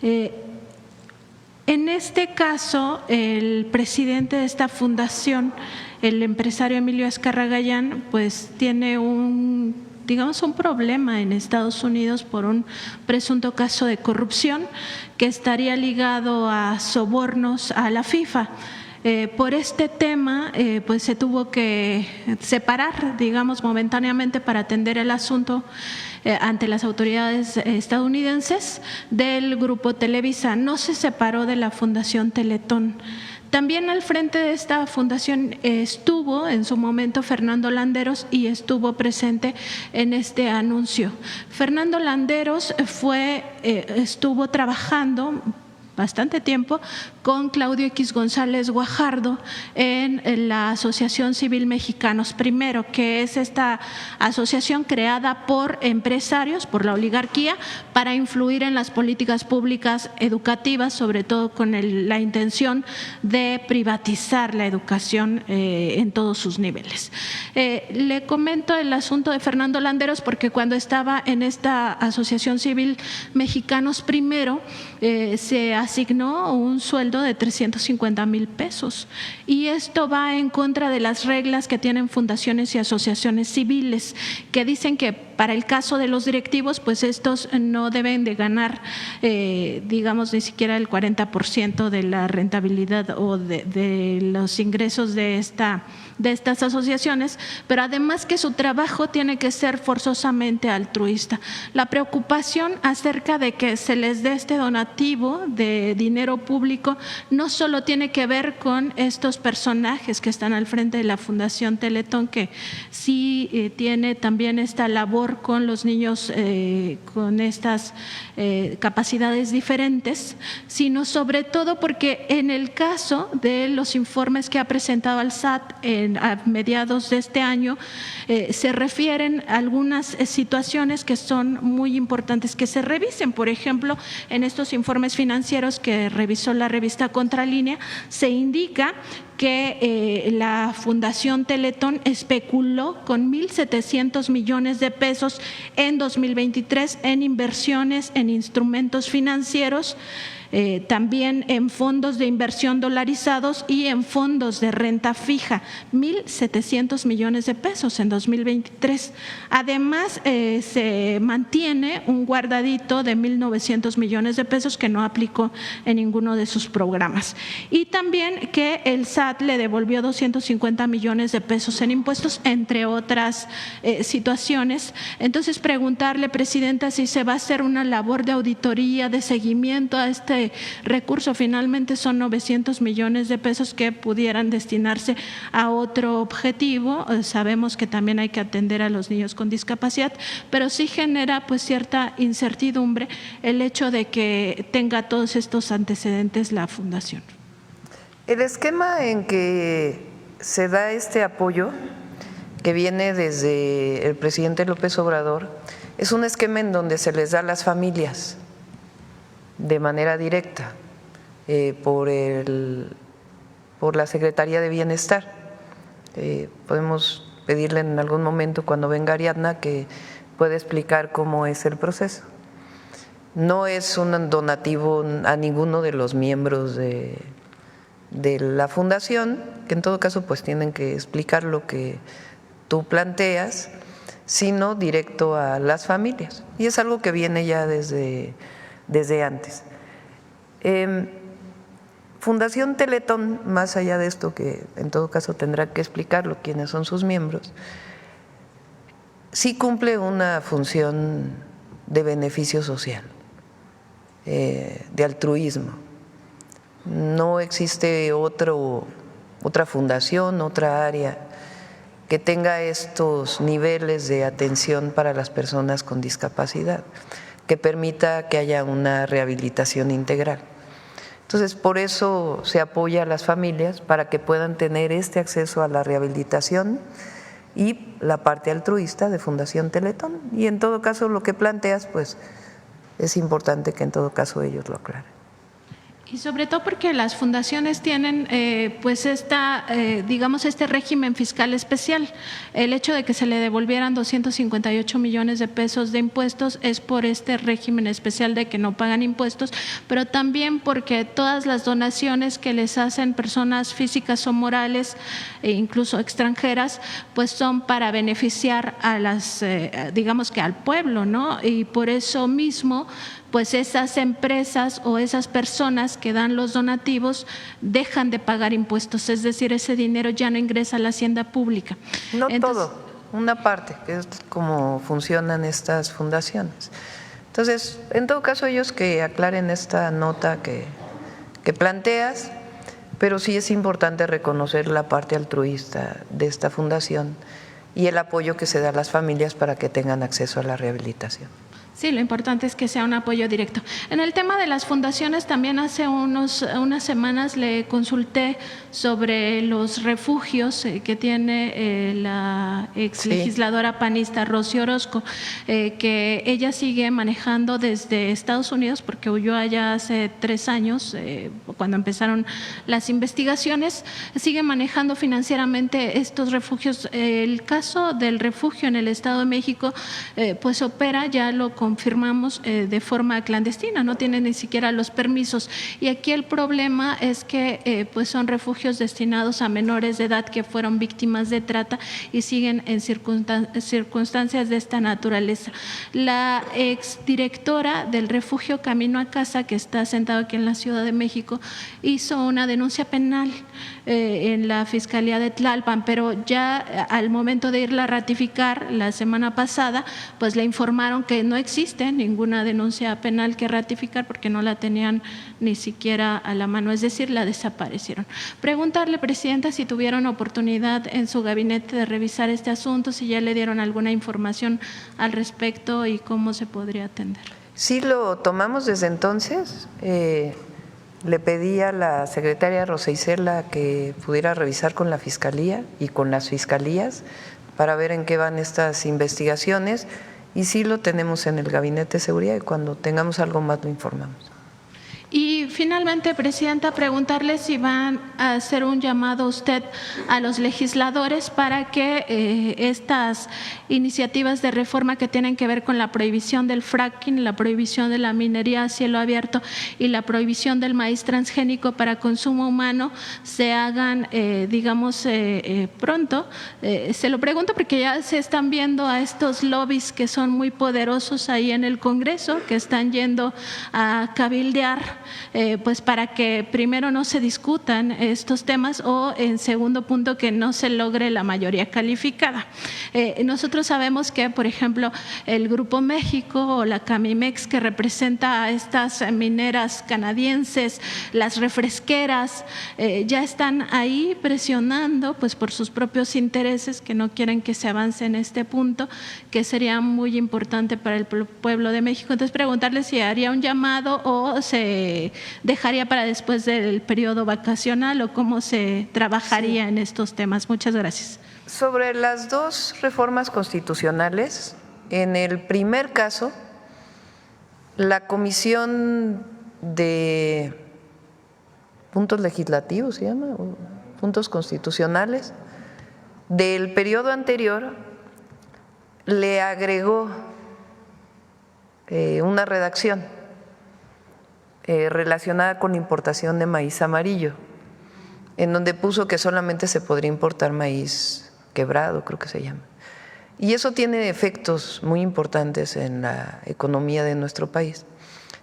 En este caso, el presidente de esta fundación, el empresario Emilio Azcarra-Gayán, pues tiene un problema en Estados Unidos por un presunto caso de corrupción que estaría ligado a sobornos a la FIFA. Por este tema, pues se tuvo que separar, momentáneamente para atender el asunto ante las autoridades estadounidenses del Grupo Televisa. No se separó de la Fundación Teletón. También al frente de esta fundación estuvo en su momento Fernando Landeros y estuvo presente en este anuncio. Fernando Landeros estuvo trabajando bastante tiempo con Claudio X González Guajardo en la Asociación Civil Mexicanos Primero, que es esta asociación creada por empresarios, por la oligarquía, para influir en las políticas públicas educativas, sobre todo con la intención de privatizar la educación en todos sus niveles. Le comento el asunto de Fernando Landeros porque cuando estaba en esta Asociación Civil Mexicanos Primero se asignó un sueldo de 350,000 pesos y esto va en contra de las reglas que tienen fundaciones y asociaciones civiles, que dicen que para el caso de los directivos, pues estos no deben de ganar, ni siquiera el 40% de la rentabilidad o de los ingresos de estas asociaciones, pero además que su trabajo tiene que ser forzosamente altruista. La preocupación acerca de que se les dé este donativo de dinero público no solo tiene que ver con estos personajes que están al frente de la Fundación Teletón, que sí tiene también esta labor con los niños con estas capacidades diferentes, sino sobre todo porque en el caso de los informes que ha presentado al SAT a mediados de este año, se refieren a algunas situaciones que son muy importantes que se revisen. Por ejemplo, en estos informes financieros que revisó la revista Contralínea, se indica que la Fundación Teletón especuló con 1,700 millones de pesos en 2023 en inversiones en instrumentos financieros, también en fondos de inversión dolarizados y en fondos de renta fija, 1,700 millones de pesos en 2023. Además, se mantiene un guardadito de 1,900 millones de pesos que no aplicó en ninguno de sus programas. Y también que el SAT le devolvió 250 millones de pesos en impuestos, entre otras situaciones. Entonces, preguntarle, presidenta, si se va a hacer una labor de auditoría, de seguimiento a este recurso. Finalmente son 900 millones de pesos que pudieran destinarse a otro objetivo. Sabemos que también hay que atender a los niños con discapacidad, pero sí genera pues cierta incertidumbre el hecho de que tenga todos estos antecedentes la Fundación. El esquema en que se da este apoyo, que viene desde el presidente López Obrador, es un esquema en donde se les da a las familias de manera directa por la Secretaría de Bienestar. Podemos pedirle en algún momento, cuando venga Ariadna, que pueda explicar cómo es el proceso. No es un donativo a ninguno de los miembros de la fundación, que en todo caso pues tienen que explicar lo que tú planteas, sino directo a las familias. Y es algo que viene ya desde antes. Fundación Teletón, más allá de esto que en todo caso tendrá que explicarlo quiénes son sus miembros, sí cumple una función de beneficio social, de altruismo. No existe otra fundación, otra área que tenga estos niveles de atención para las personas con discapacidad, que permita que haya una rehabilitación integral. Entonces, por eso se apoya a las familias para que puedan tener este acceso a la rehabilitación y la parte altruista de Fundación Teletón. Y en todo caso lo que planteas, pues es importante que en todo caso ellos lo aclaren. Y sobre todo porque las fundaciones tienen pues digamos este régimen fiscal especial. El hecho de que se le devolvieran 258 millones de pesos de impuestos es por este régimen especial de que no pagan impuestos, pero también porque todas las donaciones que les hacen personas físicas o morales, e incluso extranjeras, pues son para beneficiar a las, digamos que al pueblo, ¿no? Y por eso mismo, pues esas empresas o esas personas que dan los donativos dejan de pagar impuestos, es decir, ese dinero ya no ingresa a la hacienda pública. No todo, una parte, que es como funcionan estas fundaciones. Entonces, en todo caso, ellos que aclaren esta nota que planteas, pero sí es importante reconocer la parte altruista de esta fundación y el apoyo que se da a las familias para que tengan acceso a la rehabilitación. Sí, lo importante es que sea un apoyo directo. En el tema de las fundaciones, también hace unas semanas le consulté sobre los refugios que tiene la ex legisladora panista Rocío Orozco, que ella sigue manejando desde Estados Unidos, porque huyó allá hace 3 años, cuando empezaron las investigaciones, sigue manejando financieramente estos refugios. El caso del refugio en el Estado de México, pues opera, ya lo confirmamos, de forma clandestina, no tiene ni siquiera los permisos. Y aquí el problema es que pues son refugios destinados a menores de edad que fueron víctimas de trata y siguen en circunstancias de esta naturaleza. La exdirectora del refugio Camino a Casa, que está sentado aquí en la Ciudad de México, hizo una denuncia penal en la Fiscalía de Tlalpan, pero ya al momento de irla a ratificar la semana pasada, pues le informaron que no existe ninguna denuncia penal que ratificar porque no la tenían ni siquiera a la mano, es decir, la desaparecieron. Preguntarle, Presidenta, si tuvieron oportunidad en su gabinete de revisar este asunto, si ya le dieron alguna información al respecto y cómo se podría atender. Sí, lo tomamos desde entonces. Le pedí a la secretaria Rosa Isela que pudiera revisar con la Fiscalía y con las fiscalías para ver en qué van estas investigaciones, y sí lo tenemos en el Gabinete de Seguridad y cuando tengamos algo más lo informamos. Y finalmente, Presidenta, preguntarle si van a hacer un llamado usted a los legisladores para que estas iniciativas de reforma que tienen que ver con la prohibición del fracking, la prohibición de la minería a cielo abierto y la prohibición del maíz transgénico para consumo humano se hagan, digamos, pronto. Se lo pregunto porque ya se están viendo a estos lobbies que son muy poderosos ahí en el Congreso, que están yendo a cabildear, pues para que primero no se discutan estos temas o en segundo punto que no se logre la mayoría calificada. Nosotros sabemos que, por ejemplo, el Grupo México o la Camimex, que representa a estas mineras canadienses, las refresqueras, ya están ahí presionando pues por sus propios intereses, que no quieren que se avance en este punto, que sería muy importante para el pueblo de México. Entonces, preguntarle si haría un llamado o se dejaría para después del periodo vacacional o cómo se trabajaría en estos temas. Muchas gracias. Sobre las 2 reformas constitucionales, en el primer caso, la Comisión de Puntos Legislativos, ¿se llama? ¿O puntos constitucionales, del periodo anterior, le agregó una redacción relacionada con importación de maíz amarillo, en donde puso que solamente se podría importar maíz quebrado, creo que se llama. Y eso tiene efectos muy importantes en la economía de nuestro país.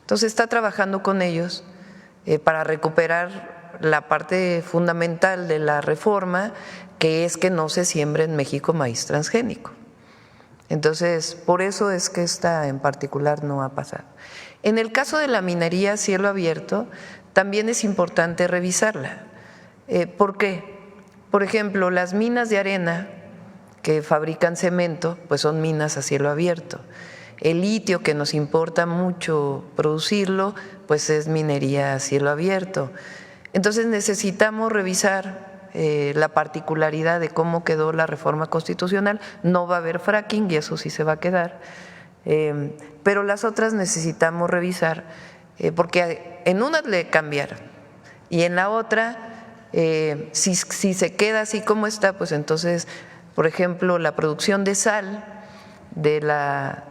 Entonces está trabajando con ellos para recuperar la parte fundamental de la reforma, que es que no se siembre en México maíz transgénico. Entonces, por eso es que esta en particular no ha pasado. En el caso de la minería a cielo abierto, también es importante revisarla. ¿Por qué? Por ejemplo, las minas de arena que fabrican cemento, pues son minas a cielo abierto. El litio, que nos importa mucho producirlo, pues es minería a cielo abierto. Entonces necesitamos revisar la particularidad de cómo quedó la reforma constitucional. No va a haber fracking y eso sí se va a quedar, pero las otras necesitamos revisar, porque en una le cambiaron y en la otra, si se queda así como está, pues entonces, por ejemplo, la producción de sal de la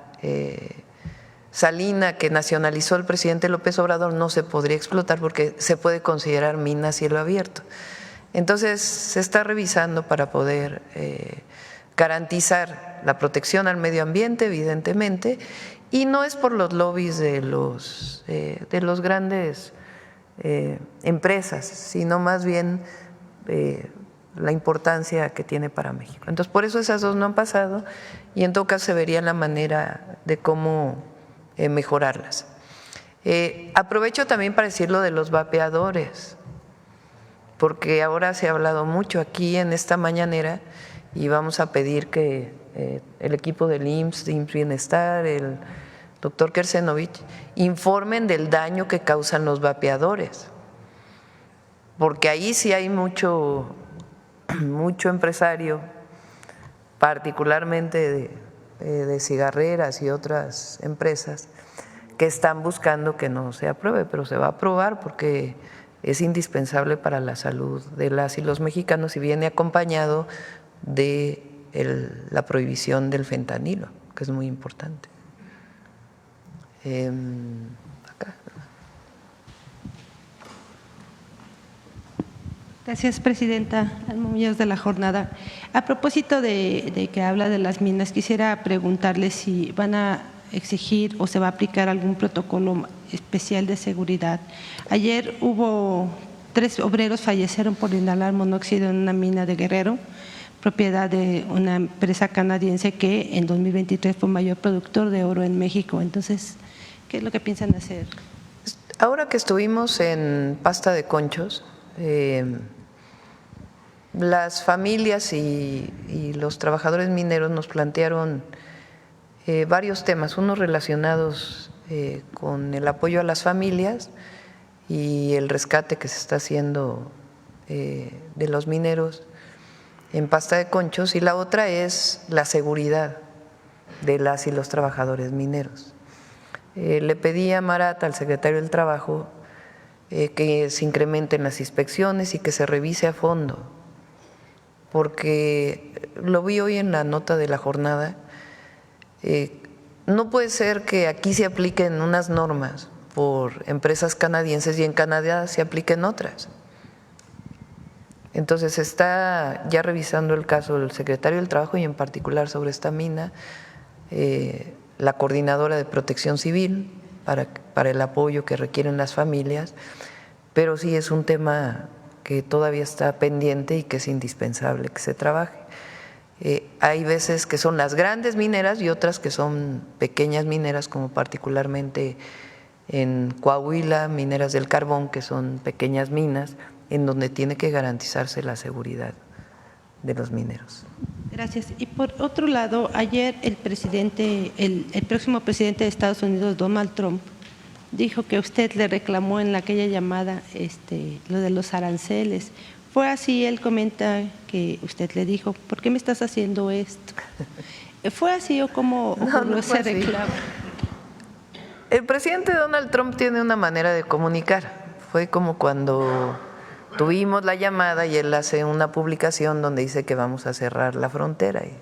salina que nacionalizó el presidente López Obrador no se podría explotar porque se puede considerar mina a cielo abierto. Entonces se está revisando para poder garantizar la protección al medio ambiente, evidentemente, y no es por los lobbies de los grandes empresas, sino más bien la importancia que tiene para México. Entonces por eso esas dos no han pasado y en todo caso se vería la manera de cómo mejorarlas. Aprovecho también para decir lo de los vapeadores, porque ahora se ha hablado mucho aquí en esta mañanera y vamos a pedir que el equipo del IMSS, de IMSS Bienestar, el doctor Kersenovich, informen del daño que causan los vapeadores, porque ahí sí hay mucho empresario, particularmente de cigarreras y otras empresas, que están buscando que no se apruebe, pero se va a aprobar porque es indispensable para la salud de las y los mexicanos y viene acompañado de la prohibición del fentanilo, que es muy importante. Acá. Gracias, presidenta. Alma Muñoz de La Jornada. A propósito de que habla de las minas, quisiera preguntarle si van a exigir o se va a aplicar algún protocolo especial de seguridad. Ayer hubo 3 obreros fallecieron por inhalar monóxido en una mina de Guerrero, propiedad de una empresa canadiense que en 2023 fue mayor productor de oro en México. Entonces, ¿qué es lo que piensan hacer? Ahora que estuvimos en Pasta de Conchos, las familias y los trabajadores mineros nos plantearon varios temas, unos relacionados con el apoyo a las familias y el rescate que se está haciendo de los mineros en Pasta de Conchos, y la otra es la seguridad de las y los trabajadores mineros. Le pedí a Marat, al secretario del Trabajo, que se incrementen las inspecciones y que se revise a fondo, porque lo vi hoy en la nota de La Jornada. No puede ser que aquí se apliquen unas normas por empresas canadienses y en Canadá se apliquen otras. Entonces está ya revisando el caso del secretario del Trabajo y en particular sobre esta mina, la coordinadora de Protección Civil para el apoyo que requieren las familias, pero sí es un tema que todavía está pendiente y que es indispensable que se trabaje. Hay veces que son las grandes mineras y otras que son pequeñas mineras, como particularmente en Coahuila, Mineras del Carbón, que son pequeñas minas, en donde tiene que garantizarse la seguridad de los mineros. Gracias. Y por otro lado, ayer el próximo presidente de Estados Unidos, Donald Trump, dijo que usted le reclamó en aquella llamada lo de los aranceles. Fue así, él comenta que usted le dijo, ¿por qué me estás haciendo esto? ¿Fue así o cómo ocurrió ese reclamo? El presidente Donald Trump tiene una manera de comunicar. Fue como cuando tuvimos la llamada y él hace una publicación donde dice que vamos a cerrar la frontera y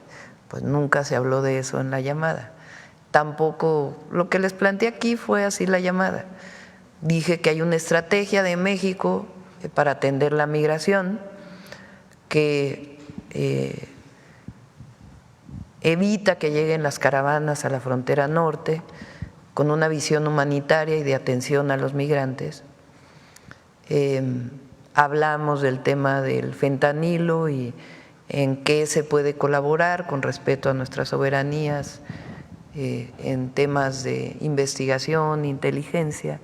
pues nunca se habló de eso en la llamada. Tampoco lo que les planteé aquí fue así la llamada. Dije que hay una estrategia de México para atender la migración que evita que lleguen las caravanas a la frontera norte, con una visión humanitaria y de atención a los migrantes. Hablamos del tema del fentanilo y en qué se puede colaborar con respecto a nuestras soberanías en temas de investigación, inteligencia.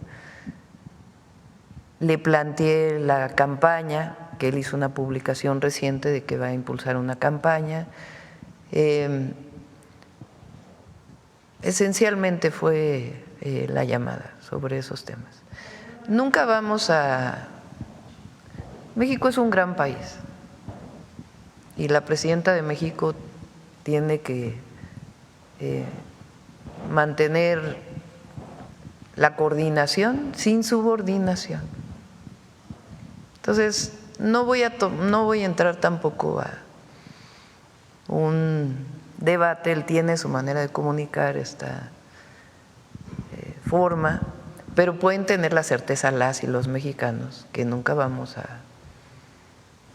Le planteé la campaña, que él hizo una publicación reciente de que va a impulsar una campaña. Esencialmente fue la llamada sobre esos temas. Nunca vamos a… México es un gran país y la presidenta de México tiene que mantener la coordinación sin subordinación. Entonces, no voy a entrar tampoco a un debate, él tiene su manera de comunicar esta forma, pero pueden tener la certeza las y los mexicanos que nunca vamos a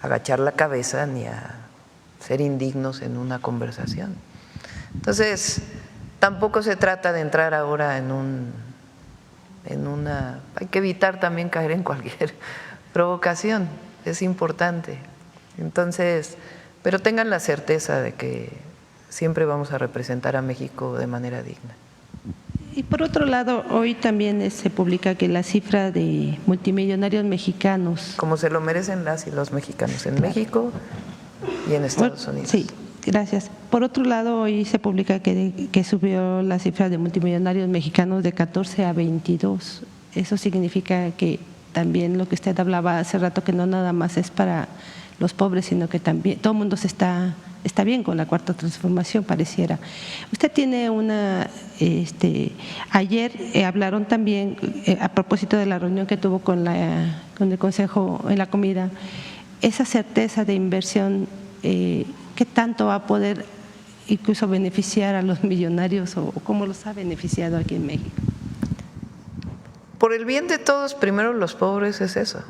agachar la cabeza ni a ser indignos en una conversación. Entonces, tampoco se trata de entrar ahora en una… Hay que evitar también caer en cualquier provocación, es importante. Entonces, pero tengan la certeza de que siempre vamos a representar a México de manera digna. Y por otro lado, hoy también se publica que la cifra de multimillonarios mexicanos… Como se lo merecen las y los mexicanos en México y en Estados Unidos. Sí, gracias. Por otro lado, hoy se publica que subió la cifra de multimillonarios mexicanos de 14 a 22. Eso significa que también lo que usted hablaba hace rato, que no nada más es para los pobres, sino que también todo el mundo está bien con la cuarta transformación, pareciera. Usted tiene ayer hablaron también, a propósito de la reunión que tuvo con el Consejo en la comida, esa certeza de inversión, ¿qué tanto va a poder incluso beneficiar a los millonarios o cómo los ha beneficiado aquí en México? Por el bien de todos, primero los pobres es eso.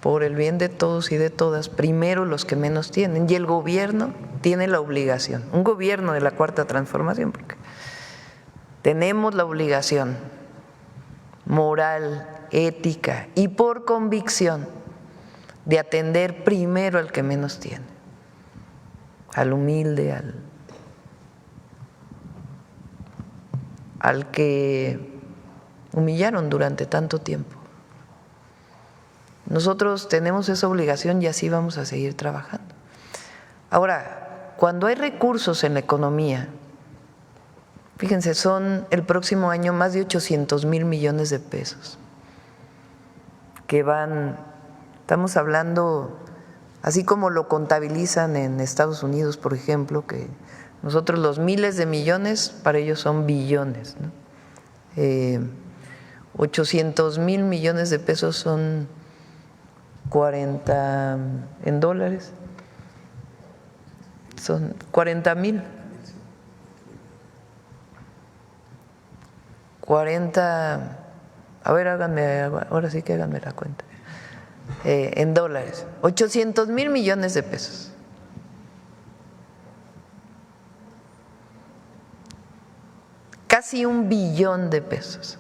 Por el bien de todos y de todas, primero los que menos tienen. Y el gobierno tiene la obligación, un gobierno de la cuarta transformación, porque tenemos la obligación moral, ética y por convicción de atender primero al que menos tiene, al humilde, al que humillaron durante tanto tiempo. Nosotros tenemos esa obligación y así vamos a seguir trabajando. Ahora, cuando hay recursos en la economía, fíjense, son el próximo año más de 800,000 millones de pesos que estamos hablando, así como lo contabilizan en Estados Unidos, por ejemplo, que nosotros los miles de millones, para ellos son billones, ¿no? 800,000 millones de pesos son 40 en dólares, son 40,000. 40, a ver, ahora sí que háganme la cuenta, en dólares, 800,000 millones de pesos. Casi 1 billón de pesos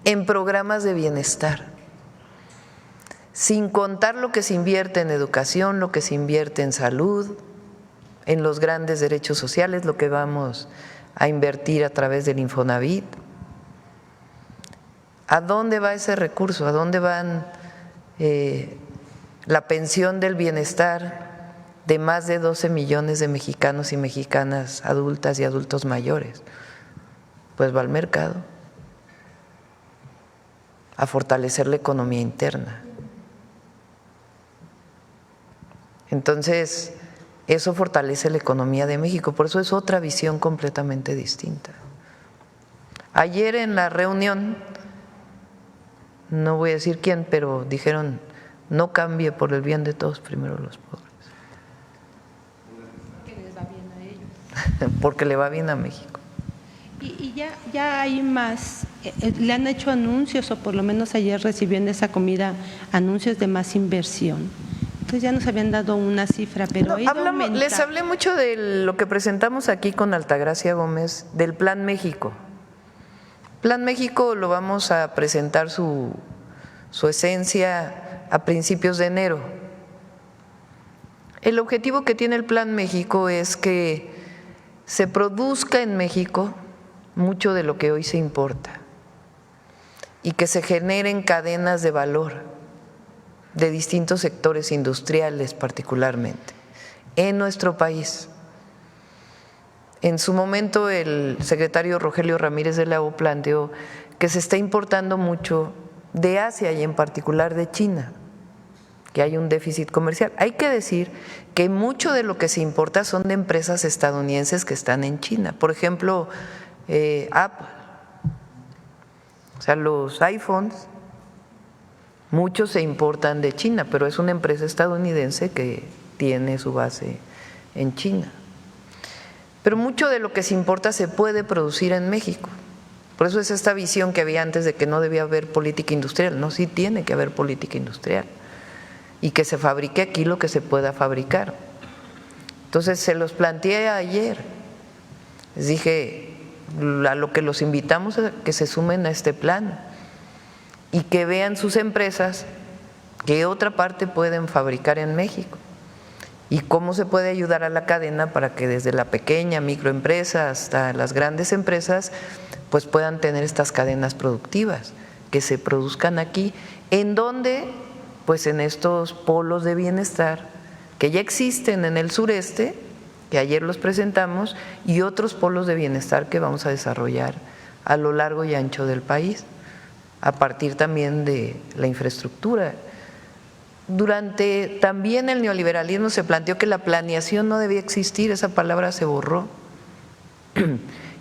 en programas de bienestar, sin contar lo que se invierte en educación, lo que se invierte en salud, en los grandes derechos sociales, lo que vamos a invertir a través del Infonavit. ¿A dónde va ese recurso? ¿A dónde van la pensión del bienestar de más de 12 millones de mexicanos y mexicanas adultas y adultos mayores? Pues va al mercado, a fortalecer la economía interna. Entonces, eso fortalece la economía de México, por eso es otra visión completamente distinta. Ayer en la reunión, no voy a decir quién, pero dijeron, no cambie por el bien de todos, primero los pobres. Que les va bien a ellos. Porque le va bien a México. Y ya hay más, le han hecho anuncios, o por lo menos ayer recibió en esa comida anuncios de más inversión. Entonces ya nos habían dado una cifra, pero no, les hablé mucho de lo que presentamos aquí con Altagracia Gómez, del Plan México. Plan México lo vamos a presentar su esencia a principios de enero. El objetivo que tiene el Plan México es que se produzca en México mucho de lo que hoy se importa y que se generen cadenas de valor de distintos sectores industriales particularmente en nuestro país. En su momento el secretario Rogelio Ramírez de la O planteó que se está importando mucho de Asia y en particular de China. que hay un déficit comercial. Hay que decir que mucho de lo que se importa son de empresas estadounidenses que están en China. Por ejemplo, Apple, o sea, los iPhones, muchos se importan de China, pero es una empresa estadounidense que tiene su base en China. Pero mucho de lo que se importa se puede producir en México. Por eso es esta visión que había antes de que no debía haber política industrial. No, sí tiene que haber política industrial y que se fabrique aquí lo que se pueda fabricar. Entonces se los planteé ayer. Les dije a lo que los invitamos a que se sumen a este plan y que vean sus empresas qué otra parte pueden fabricar en México y cómo se puede ayudar a la cadena para que desde la pequeña microempresa hasta las grandes empresas pues puedan tener estas cadenas productivas que se produzcan aquí, en donde pues en estos polos de bienestar que ya existen en el sureste, que ayer los presentamos, y otros polos de bienestar que vamos a desarrollar a lo largo y ancho del país, a partir también de la infraestructura. Durante también el neoliberalismo se planteó que la planeación no debía existir, esa palabra se borró.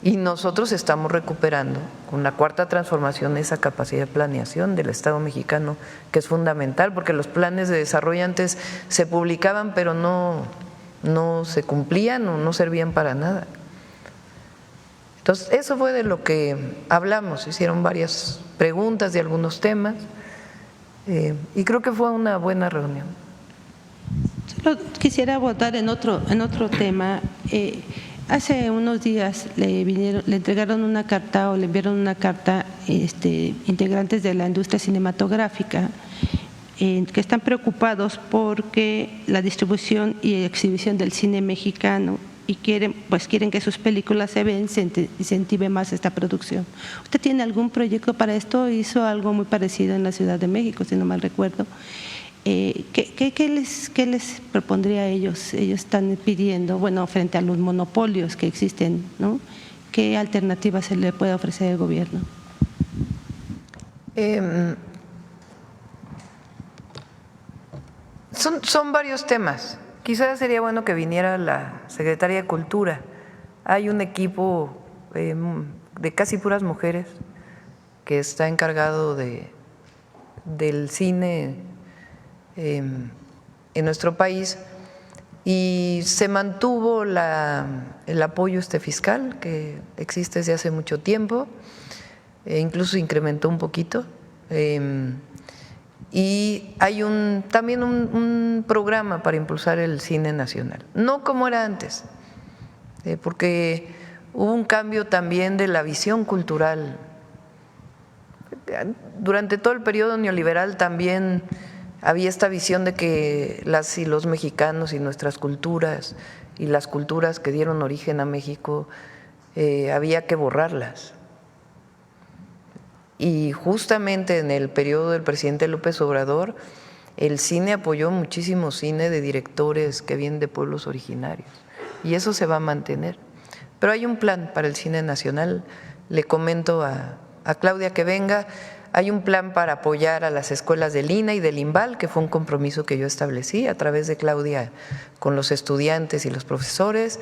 Y nosotros estamos recuperando con la cuarta transformación esa capacidad de planeación del Estado mexicano, que es fundamental, porque los planes de desarrollo antes se publicaban pero no se cumplían o no servían para nada. Entonces, eso fue de lo que hablamos, hicieron varias preguntas de algunos temas y creo que fue una buena reunión. Solo quisiera abordar en otro tema. Hace unos días le entregaron una carta o le enviaron una carta integrantes de la industria cinematográfica que están preocupados porque la distribución y exhibición del cine mexicano y quieren que sus películas se vean, se incentive más esta producción. ¿Usted tiene algún proyecto para esto? Hizo algo muy parecido en la Ciudad de México, si no mal recuerdo. ¿Qué les propondría a ellos? Ellos están pidiendo, bueno, frente a los monopolios que existen, ¿no? ¿Qué alternativas se le puede ofrecer al gobierno? Son varios temas. Quizás sería bueno que viniera la Secretaría de Cultura. Hay un equipo de casi puras mujeres que está encargado del cine en nuestro país y se mantuvo el apoyo fiscal que existe desde hace mucho tiempo, incluso se incrementó un poquito. Y hay también un programa para impulsar el cine nacional, no como era antes, porque hubo un cambio también de la visión cultural. Durante todo el periodo neoliberal también había esta visión de que las y los mexicanos y nuestras culturas y las culturas que dieron origen a México había que borrarlas. Y justamente en el periodo del presidente López Obrador, el cine apoyó muchísimo cine de directores que vienen de pueblos originarios y eso se va a mantener. Pero hay un plan para el cine nacional, le comento a Claudia que venga, hay un plan para apoyar a las escuelas del INA y del INVAL, que fue un compromiso que yo establecí a través de Claudia con los estudiantes y los profesores,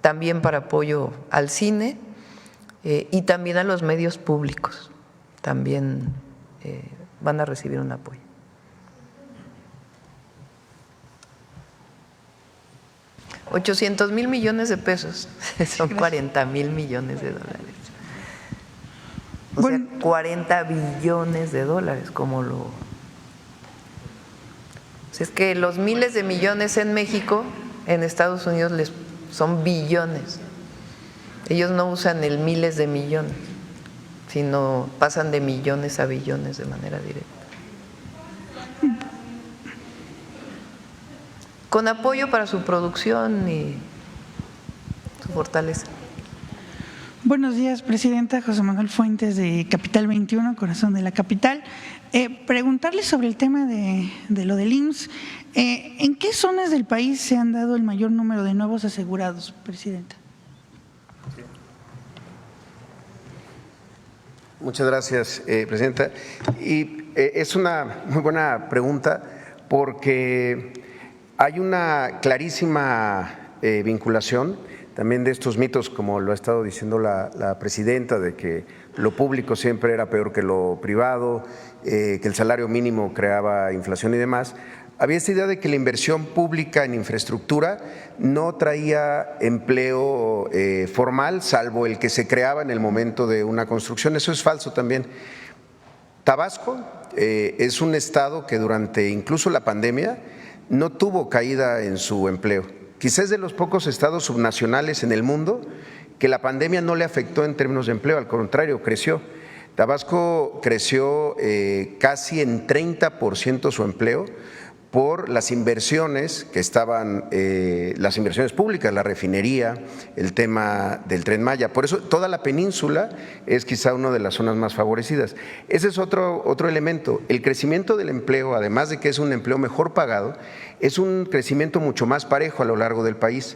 también para apoyo al cine y también a los medios públicos. También van a recibir un apoyo. $800,000 millones de pesos, son 40,000 millones de dólares. O sea, 40 billones de dólares, como lo… O sea, es que los miles de millones en México, en Estados Unidos son billones. Ellos no usan el miles de millones, sino pasan de millones a billones de manera directa. Con apoyo para su producción y su fortaleza. Buenos días, Presidenta. José Manuel Fuentes, de Capital 21, Corazón de la Capital. Preguntarle sobre el tema de lo del IMSS. ¿En qué zonas del país se han dado el mayor número de nuevos asegurados, Presidenta? Muchas gracias, Presidenta. Y es una muy buena pregunta porque hay una clarísima vinculación también de estos mitos, como lo ha estado diciendo la presidenta, de que lo público siempre era peor que lo privado, que el salario mínimo creaba inflación y demás. Había esta idea de que la inversión pública en infraestructura no traía empleo formal, salvo el que se creaba en el momento de una construcción. Eso es falso también. Tabasco es un estado que durante incluso la pandemia no tuvo caída en su empleo. Quizás es de los pocos estados subnacionales en el mundo que la pandemia no le afectó en términos de empleo, al contrario, creció. Tabasco creció casi en 30% su empleo por las inversiones que estaban, las inversiones públicas, la refinería, el tema del Tren Maya. Por eso toda la península es quizá una de las zonas más favorecidas. Ese es otro elemento. El crecimiento del empleo, además de que es un empleo mejor pagado, es un crecimiento mucho más parejo a lo largo del país.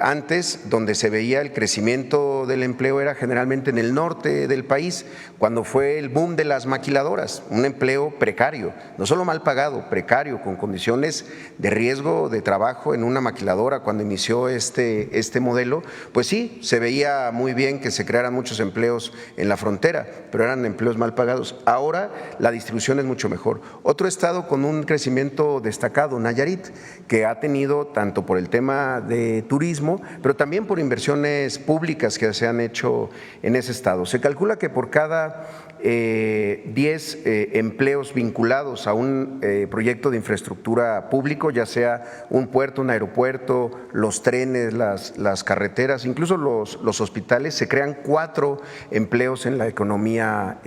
Antes, donde se veía el crecimiento del empleo era generalmente en el norte del país, cuando fue el boom de las maquiladoras, un empleo precario, no solo mal pagado, precario, con condiciones de riesgo de trabajo en una maquiladora. Cuando inició este modelo, pues sí, se veía muy bien que se crearan muchos empleos en la frontera, pero eran empleos mal pagados. Ahora la distribución es mucho mejor. Otro estado con un crecimiento destacado, Nayarit, que ha tenido tanto por el tema de turismo, pero también por inversiones públicas que se han hecho en ese estado. Se calcula que por cada 10 empleos vinculados a un proyecto de infraestructura público, ya sea un puerto, un aeropuerto, los trenes, las carreteras, incluso los hospitales, se crean 4 empleos en la economía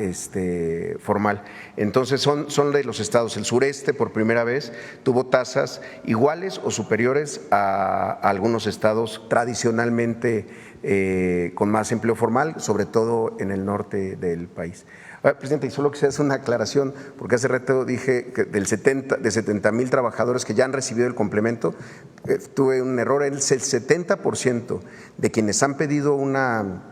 formal. Entonces son de los estados. El sureste por primera vez tuvo tasas iguales o superiores a algunos estados tradicionalmente con más empleo formal, sobre todo en el norte del país. Presidente, y solo quisiera hacer una aclaración, porque hace rato dije que de 70,000 trabajadores que ya han recibido el complemento, tuve un error. El 70% de quienes han pedido una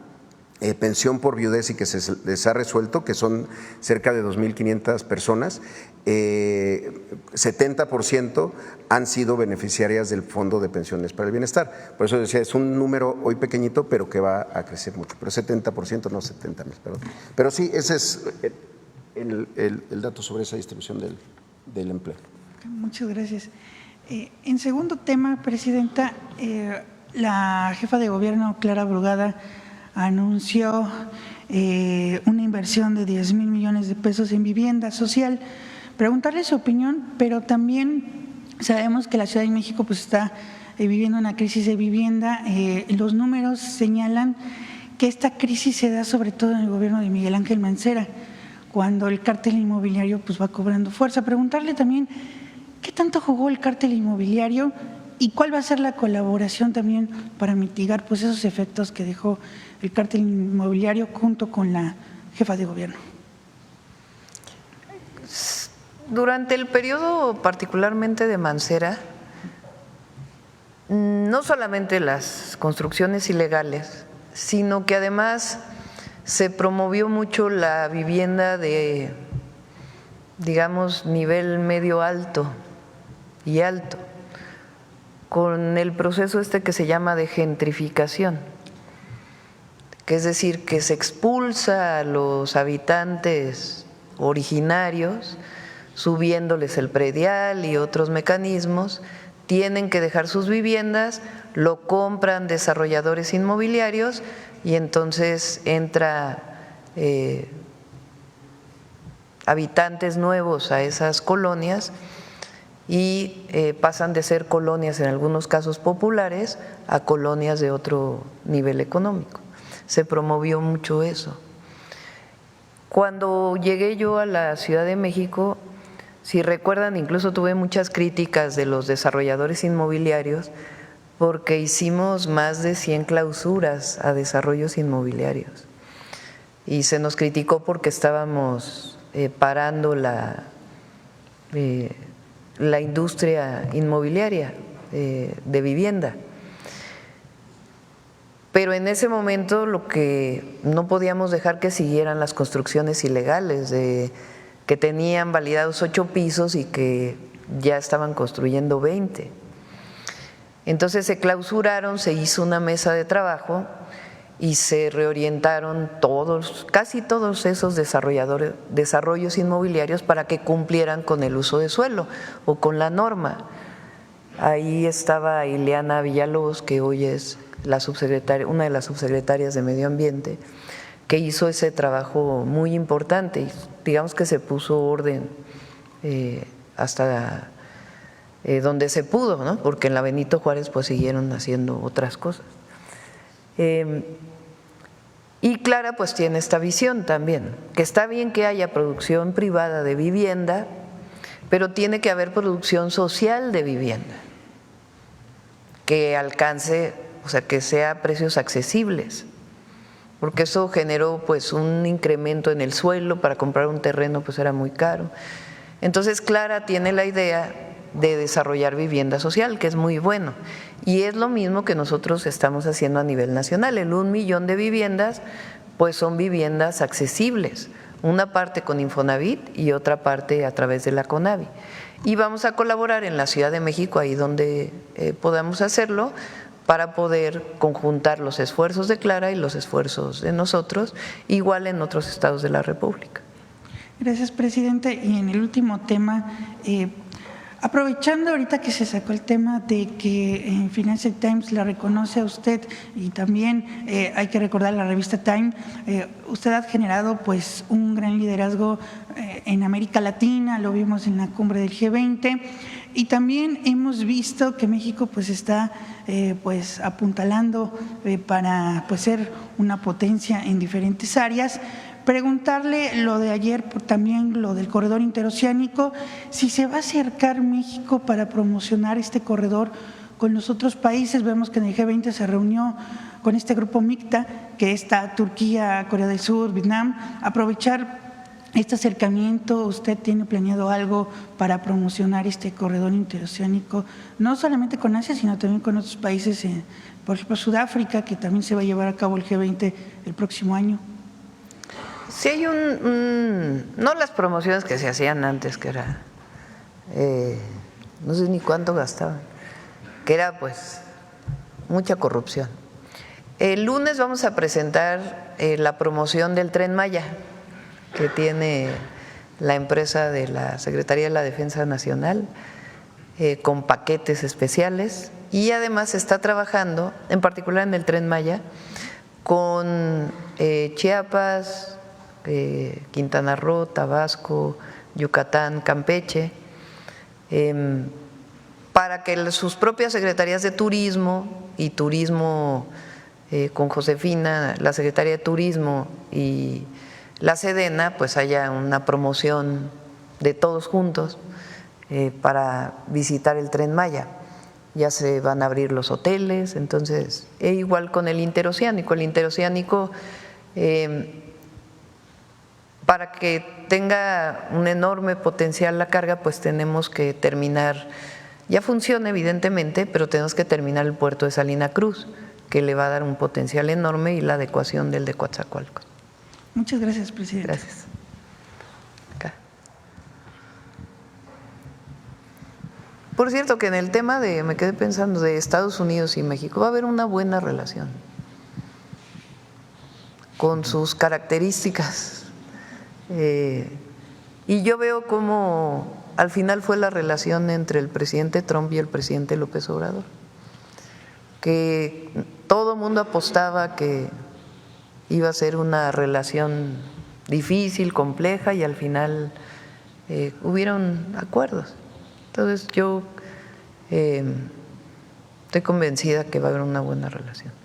pensión por viudez y que se les ha resuelto, que son cerca de 2,500 personas, 70% han sido beneficiarias del Fondo de Pensiones para el Bienestar. Por eso decía, es un número hoy pequeñito, pero que va a crecer mucho. Pero 70%, no 70,000, perdón. Pero sí, ese es el dato sobre esa distribución del empleo. Muchas gracias. En segundo tema, Presidenta, la jefa de gobierno, Clara Brugada, anunció una inversión de 10,000 millones de pesos en vivienda social. Preguntarle su opinión, pero también sabemos que la Ciudad de México pues está viviendo una crisis de vivienda. Los números señalan que esta crisis se da sobre todo en el gobierno de Miguel Ángel Mancera, cuando el cártel inmobiliario pues va cobrando fuerza. Preguntarle también qué tanto jugó el cártel inmobiliario y cuál va a ser la colaboración también para mitigar pues esos efectos que dejó el cártel inmobiliario junto con la jefa de gobierno. Durante el periodo particularmente de Mancera, no solamente las construcciones ilegales, sino que además se promovió mucho la vivienda de, digamos, nivel medio alto y alto, con el proceso que se llama de gentrificación, que es decir, que se expulsa a los habitantes originarios, subiéndoles el predial y otros mecanismos, tienen que dejar sus viviendas, lo compran desarrolladores inmobiliarios y entonces entra habitantes nuevos a esas colonias y pasan de ser colonias en algunos casos populares a colonias de otro nivel económico. Se promovió mucho eso. Cuando llegué yo a la Ciudad de México, si recuerdan, incluso tuve muchas críticas de los desarrolladores inmobiliarios porque hicimos más de 100 clausuras a desarrollos inmobiliarios y se nos criticó porque estábamos parando la industria inmobiliaria de vivienda. Pero en ese momento lo que no podíamos dejar que siguieran las construcciones ilegales que tenían validados 8 pisos y que ya estaban construyendo 20. Entonces se clausuraron, se hizo una mesa de trabajo y se reorientaron casi todos esos desarrollos inmobiliarios para que cumplieran con el uso de suelo o con la norma. Ahí estaba Ileana Villalobos, que hoy es una de las subsecretarias de Medio Ambiente, que hizo ese trabajo muy importante y digamos que se puso orden hasta donde se pudo, ¿no? Porque en la Benito Juárez pues siguieron haciendo otras cosas. Y Clara pues tiene esta visión también, que está bien que haya producción privada de vivienda, pero tiene que haber producción social de vivienda, que alcance, o sea, que sea a precios accesibles, porque eso generó pues un incremento en el suelo, para comprar un terreno pues era muy caro. Entonces Clara tiene la idea de desarrollar vivienda social, que es muy bueno, y es lo mismo que nosotros estamos haciendo a nivel nacional. El 1 millón de viviendas pues son viviendas accesibles, una parte con Infonavit y otra parte a través de la CONAVI, y vamos a colaborar en la Ciudad de México, ahí donde podamos hacerlo, para poder conjuntar los esfuerzos de Clara y los esfuerzos de nosotros, igual en otros estados de la República. Gracias, presidente. Y en el último tema, aprovechando ahorita que se sacó el tema de que en Financial Times la reconoce a usted, y también hay que recordar la revista Time, usted ha generado pues un gran liderazgo en América Latina, lo vimos en la cumbre del G20, y también hemos visto que México pues está pues apuntalando para pues ser una potencia en diferentes áreas. Preguntarle lo de ayer, también lo del corredor interoceánico, si se va a acercar México para promocionar este corredor con los otros países. Vemos que en el G20 se reunió con este grupo MICTA, que está Turquía, Corea del Sur, Vietnam. Aprovechar este acercamiento, ¿usted tiene planeado algo para promocionar este corredor interoceánico, no solamente con Asia, sino también con otros países, por ejemplo Sudáfrica, que también se va a llevar a cabo el G20 el próximo año? Sí hay no las promociones que se hacían antes, que era, no sé ni cuánto gastaban, que era pues mucha corrupción. El lunes vamos a presentar la promoción del Tren Maya, que tiene la empresa de la Secretaría de la Defensa Nacional, con paquetes especiales, y además se está trabajando, en particular en el Tren Maya, con Chiapas, Quintana Roo, Tabasco, Yucatán, Campeche, para que sus propias secretarías de turismo y turismo con Josefina, la Secretaría de Turismo y la Sedena, pues haya una promoción de todos juntos para visitar el Tren Maya. Ya se van a abrir los hoteles, entonces, igual con el interoceánico. El interoceánico, para que tenga un enorme potencial la carga, pues tenemos que terminar, ya funciona evidentemente, pero tenemos que terminar el puerto de Salina Cruz, que le va a dar un potencial enorme, y la adecuación del de Coatzacoalcos. Muchas gracias, presidente. Gracias. Acá. Por cierto, que en el tema me quedé pensando, de Estados Unidos y México, va a haber una buena relación, con sus características. Y yo veo cómo al final fue la relación entre el presidente Trump y el presidente López Obrador, que todo el mundo apostaba que iba a ser una relación difícil, compleja, y al final hubieron acuerdos. Entonces yo estoy convencida que va a haber una buena relación.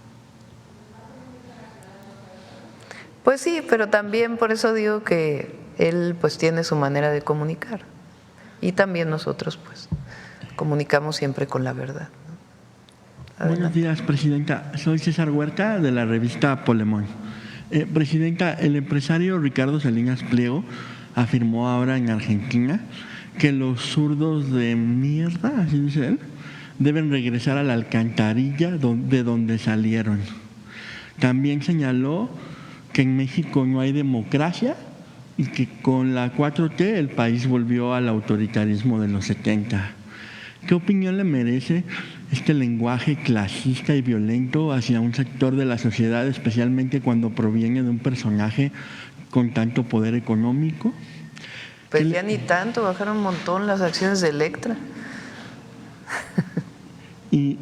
Pues sí, pero también por eso digo que él pues tiene su manera de comunicar, y también nosotros pues comunicamos siempre con la verdad, ¿no? Buenos días, presidenta. Soy César Huerta, de la revista Polemón. Presidenta, el empresario Ricardo Salinas Pliego afirmó ahora en Argentina que los zurdos de mierda, así dice él, deben regresar a la alcantarilla de donde salieron. También señaló que en México no hay democracia y que con la 4T el país volvió al autoritarismo de los 70. ¿Qué opinión le merece este lenguaje clasista y violento hacia un sector de la sociedad, especialmente cuando proviene de un personaje con tanto poder económico? Pues ya ni tanto, bajaron un montón las acciones de Electra. ¿Y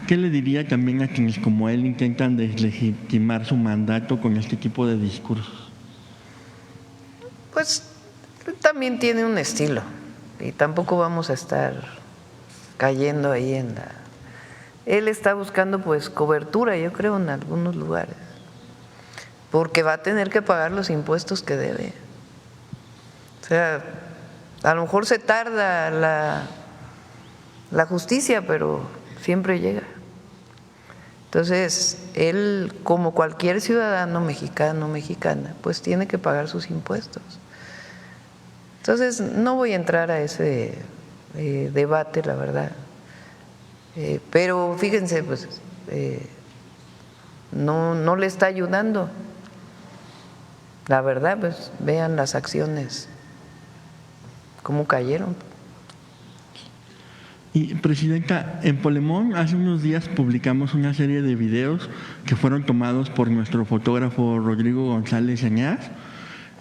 qué le diría también a quienes como él intentan deslegitimar su mandato con este tipo de discursos? Pues también tiene un estilo y tampoco vamos a estar cayendo ahí en la… Él está buscando pues cobertura, yo creo, en algunos lugares, porque va a tener que pagar los impuestos que debe. O sea, a lo mejor se tarda la justicia, pero siempre llega. Entonces, él, como cualquier ciudadano mexicano o mexicana, pues tiene que pagar sus impuestos. Entonces, no voy a entrar a ese debate, la verdad. Pero fíjense, pues no le está ayudando. La verdad, pues vean las acciones, cómo cayeron. Y Presidenta, en Polemón hace unos días publicamos una serie de videos que fueron tomados por nuestro fotógrafo Rodrigo González Añaz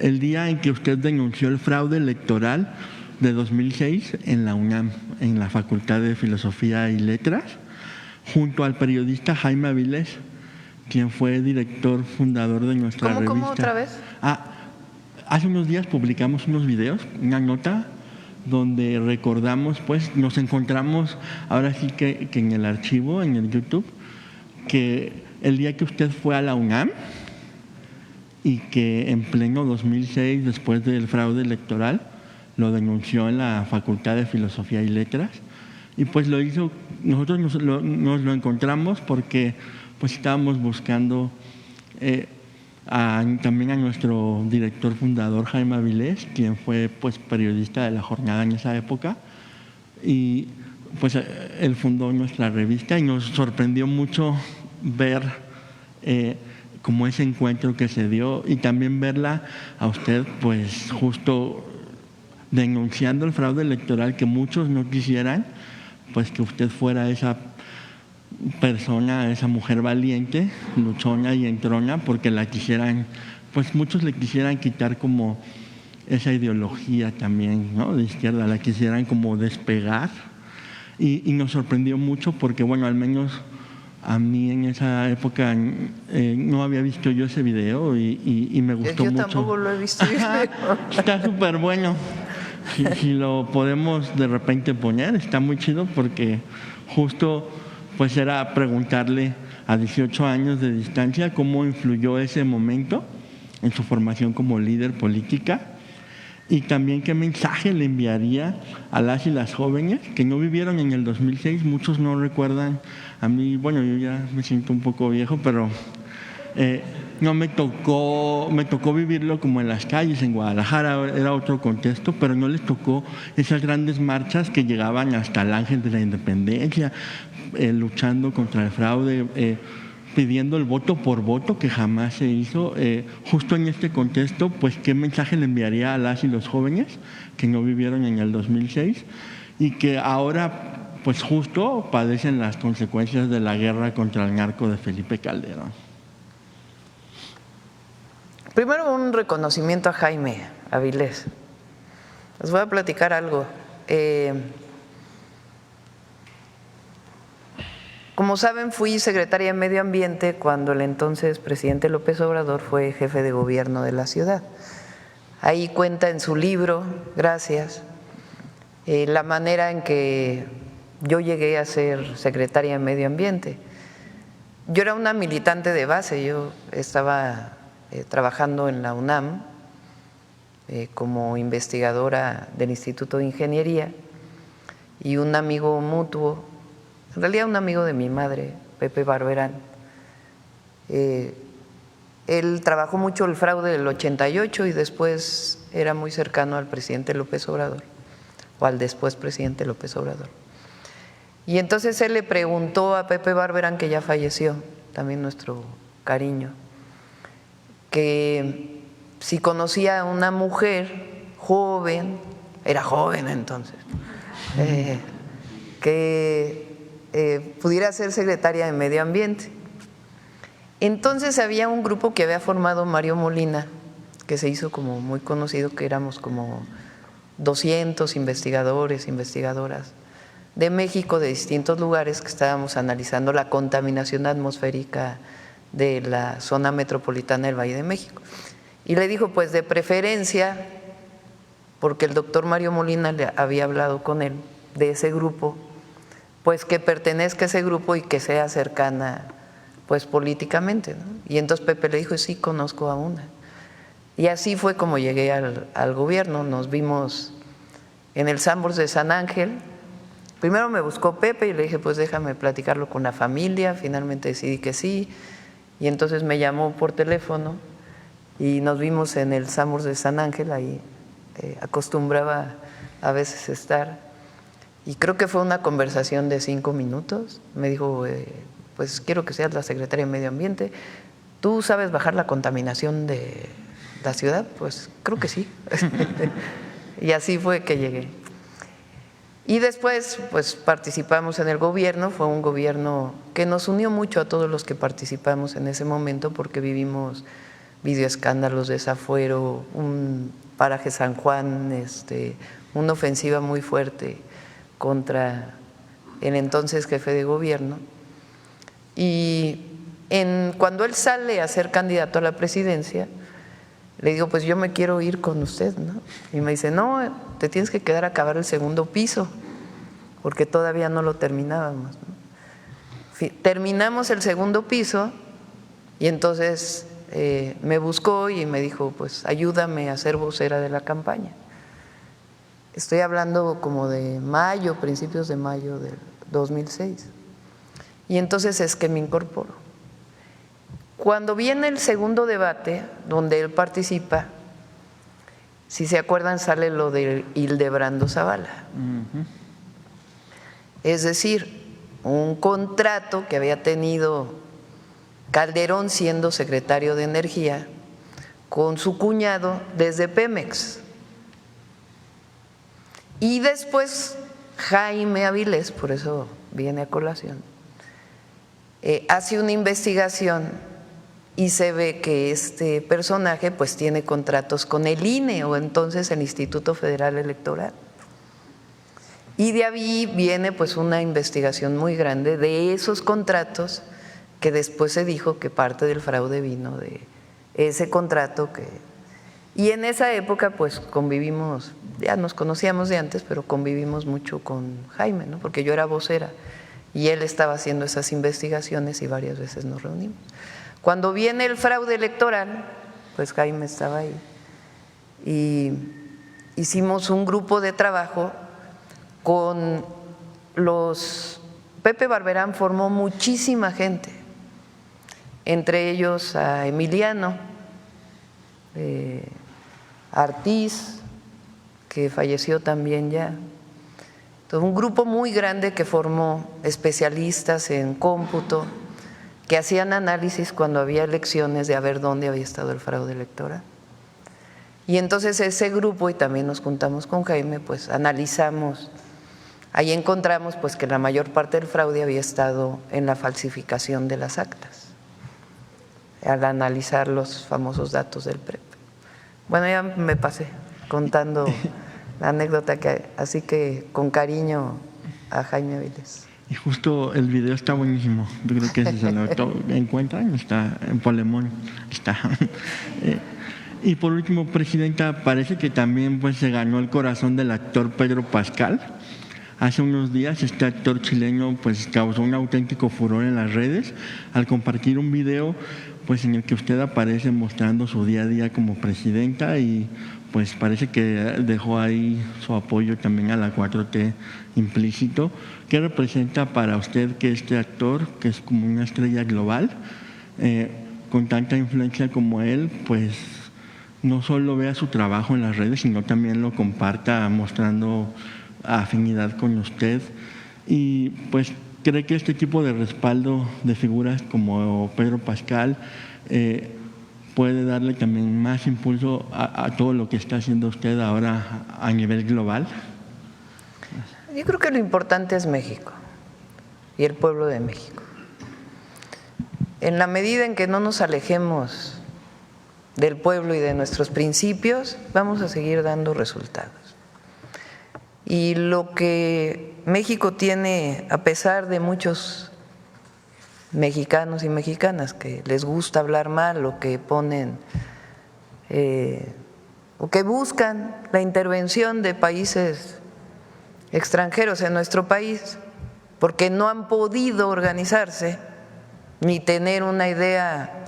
el día en que usted denunció el fraude electoral de 2006 en la UNAM, en la Facultad de Filosofía y Letras, junto al periodista Jaime Avilés, quien fue director fundador de nuestra revista. ¿Cómo otra vez? Hace unos días publicamos unos videos, una nota donde recordamos, pues nos encontramos ahora sí que en el archivo, en el YouTube, que el día que usted fue a la UNAM y que en pleno 2006, después del fraude electoral, lo denunció en la Facultad de Filosofía y Letras, y pues lo hizo, nosotros nos lo encontramos porque pues estábamos buscando también a nuestro director fundador Jaime Avilés, quien fue pues periodista de La Jornada en esa época, y pues él fundó nuestra revista y nos sorprendió mucho ver como ese encuentro que se dio y también verla a usted pues justo denunciando el fraude electoral, que muchos no quisieran pues que usted fuera esa persona, esa mujer valiente, luchona y entrona, porque la quisieran, pues muchos le quisieran quitar como esa ideología también, ¿no?, de izquierda, la quisieran como despegar, y nos sorprendió mucho porque, bueno, al menos a mí en esa época no había visto yo ese video y me gustó mucho. Yo tampoco lo he visto. Está súper bueno. Si lo podemos de repente poner, está muy chido porque justo pues era preguntarle a 18 años de distancia cómo influyó ese momento en su formación como líder política y también qué mensaje le enviaría a las y las jóvenes que no vivieron en el 2006. Muchos no recuerdan. A mí, bueno, yo ya me siento un poco viejo, pero no me tocó vivirlo como en las calles. En Guadalajara era otro contexto, pero no les tocó esas grandes marchas que llegaban hasta el Ángel de la Independencia, luchando contra el fraude, pidiendo el voto por voto, que jamás se hizo. Justo en este contexto, pues, ¿qué mensaje le enviaría a las y los jóvenes que no vivieron en el 2006 y que ahora, pues, justo padecen las consecuencias de la guerra contra el narco de Felipe Calderón? Primero, un reconocimiento a Jaime Avilés. Les voy a platicar algo. Como saben, fui secretaria de Medio Ambiente cuando el entonces presidente López Obrador fue jefe de gobierno de la ciudad. Ahí cuenta en su libro, gracias, la manera en que yo llegué a ser secretaria de Medio Ambiente. Yo era una militante de base, yo estaba trabajando en la UNAM como investigadora del Instituto de Ingeniería y un amigo mutuo, en realidad un amigo de mi madre, Pepe Barberán, él trabajó mucho el fraude del 88 y después era muy cercano al presidente López Obrador, o al después presidente López Obrador. Y entonces él le preguntó a Pepe Barberán, que ya falleció, también nuestro cariño, que si conocía a una mujer joven, era joven entonces, que pudiera ser secretaria de Medio Ambiente. Entonces había un grupo que había formado Mario Molina, que se hizo como muy conocido, que éramos como 200 investigadores, investigadoras de México, de distintos lugares, que estábamos analizando la contaminación atmosférica de la zona metropolitana del Valle de México. Y le dijo, pues de preferencia, porque el doctor Mario Molina le había hablado con él de ese grupo, pues que pertenezca a ese grupo y que sea cercana pues políticamente, ¿no? Y entonces Pepe le dijo, sí, conozco a una. Y así fue como llegué al gobierno. Nos vimos en el Sanborns de San Ángel. Primero me buscó Pepe y le dije, pues déjame platicarlo con la familia. Finalmente decidí que sí. Y entonces me llamó por teléfono y nos vimos en el Sanborns de San Ángel. Ahí acostumbraba a veces estar. Y creo que fue una conversación de 5 minutos. Me dijo, pues quiero que seas la secretaria de Medio Ambiente. ¿Tú sabes bajar la contaminación de la ciudad? Pues creo que sí. Y así fue que llegué. Y después pues participamos en el gobierno. Fue un gobierno que nos unió mucho a todos los que participamos en ese momento, porque vivimos videoescándalos, desafuero, un paraje San Juan, una ofensiva muy fuerte contra el entonces jefe de gobierno. Y cuando él sale a ser candidato a la presidencia, le digo, pues yo me quiero ir con usted, ¿no? Y me dice, no, te tienes que quedar a acabar el segundo piso, porque todavía no lo terminábamos, ¿no? Terminamos el segundo piso y entonces me buscó y me dijo, pues ayúdame a ser vocera de la campaña. Estoy hablando como de mayo, principios de mayo del 2006. Y entonces es que me incorporo. Cuando viene el segundo debate, donde él participa, si se acuerdan, sale lo de Hildebrando Zavala. Es decir, un contrato que había tenido Calderón siendo secretario de Energía con su cuñado desde Pemex. Y después Jaime Avilés, por eso viene a colación, hace una investigación y se ve que este personaje pues tiene contratos con el INE, o entonces el Instituto Federal Electoral. Y de ahí viene pues una investigación muy grande de esos contratos, que después se dijo que parte del fraude vino de ese contrato y en esa época pues convivimos, ya nos conocíamos de antes, pero convivimos mucho con Jaime, ¿no? Porque yo era vocera y él estaba haciendo esas investigaciones y varias veces nos reunimos. Cuando viene el fraude electoral, pues Jaime estaba ahí y hicimos un grupo de trabajo con Pepe Barberán formó muchísima gente, entre ellos a Emiliano Artiz, que falleció también ya. Todo un grupo muy grande que formó especialistas en cómputo, que hacían análisis cuando había elecciones de a ver dónde había estado el fraude electoral. Y entonces ese grupo, y también nos juntamos con Jaime, pues analizamos, ahí encontramos pues que la mayor parte del fraude había estado en la falsificación de las actas, al analizar los famosos datos del PREP. Bueno, ya me pasé contando la anécdota, así que con cariño a Jaime Avilés. Y justo el video está buenísimo. Yo creo que si se lo encuentran, está en Polemón. Está. Y por último, Presidenta, parece que también pues se ganó el corazón del actor Pedro Pascal. Hace unos días este actor chileno pues causó un auténtico furor en las redes al compartir un video pues en el que usted aparece mostrando su día a día como presidenta, y pues parece que dejó ahí su apoyo también a la 4T implícito. ¿Qué representa para usted que este actor, que es como una estrella global, con tanta influencia como él, pues no solo vea su trabajo en las redes, sino también lo comparta mostrando afinidad con usted? Y pues cree que este tipo de respaldo de figuras como Pedro Pascal puede darle también más impulso a todo lo que está haciendo usted ahora a nivel global? Yo creo que lo importante es México y el pueblo de México. En la medida en que no nos alejemos del pueblo y de nuestros principios, vamos a seguir dando resultados. Y lo que México tiene, a pesar de muchos mexicanos y mexicanas que les gusta hablar mal o que ponen o que buscan la intervención de países extranjeros en nuestro país porque no han podido organizarse ni tener una idea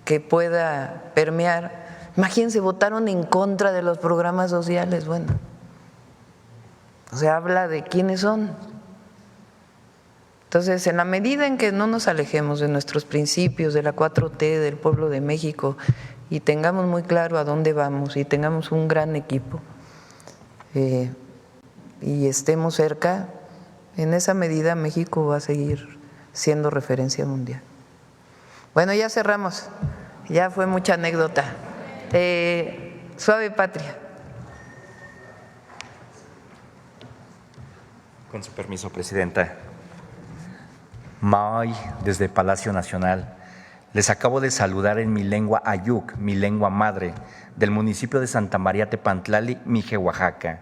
que pueda permear. Imagínense, votaron en contra de los programas sociales. Bueno, o sea, habla de quiénes son. Entonces, en la medida en que no nos alejemos de nuestros principios, de la 4T, del pueblo de México, y tengamos muy claro a dónde vamos y tengamos un gran equipo y estemos cerca, en esa medida México va a seguir siendo referencia mundial. Bueno, ya cerramos, ya fue mucha anécdota. Suave Patria. Con su permiso, Presidenta. May, desde Palacio Nacional, les acabo de saludar en mi lengua ayuk, mi lengua madre, del municipio de Santa María Tepantlali, Mije, Oaxaca.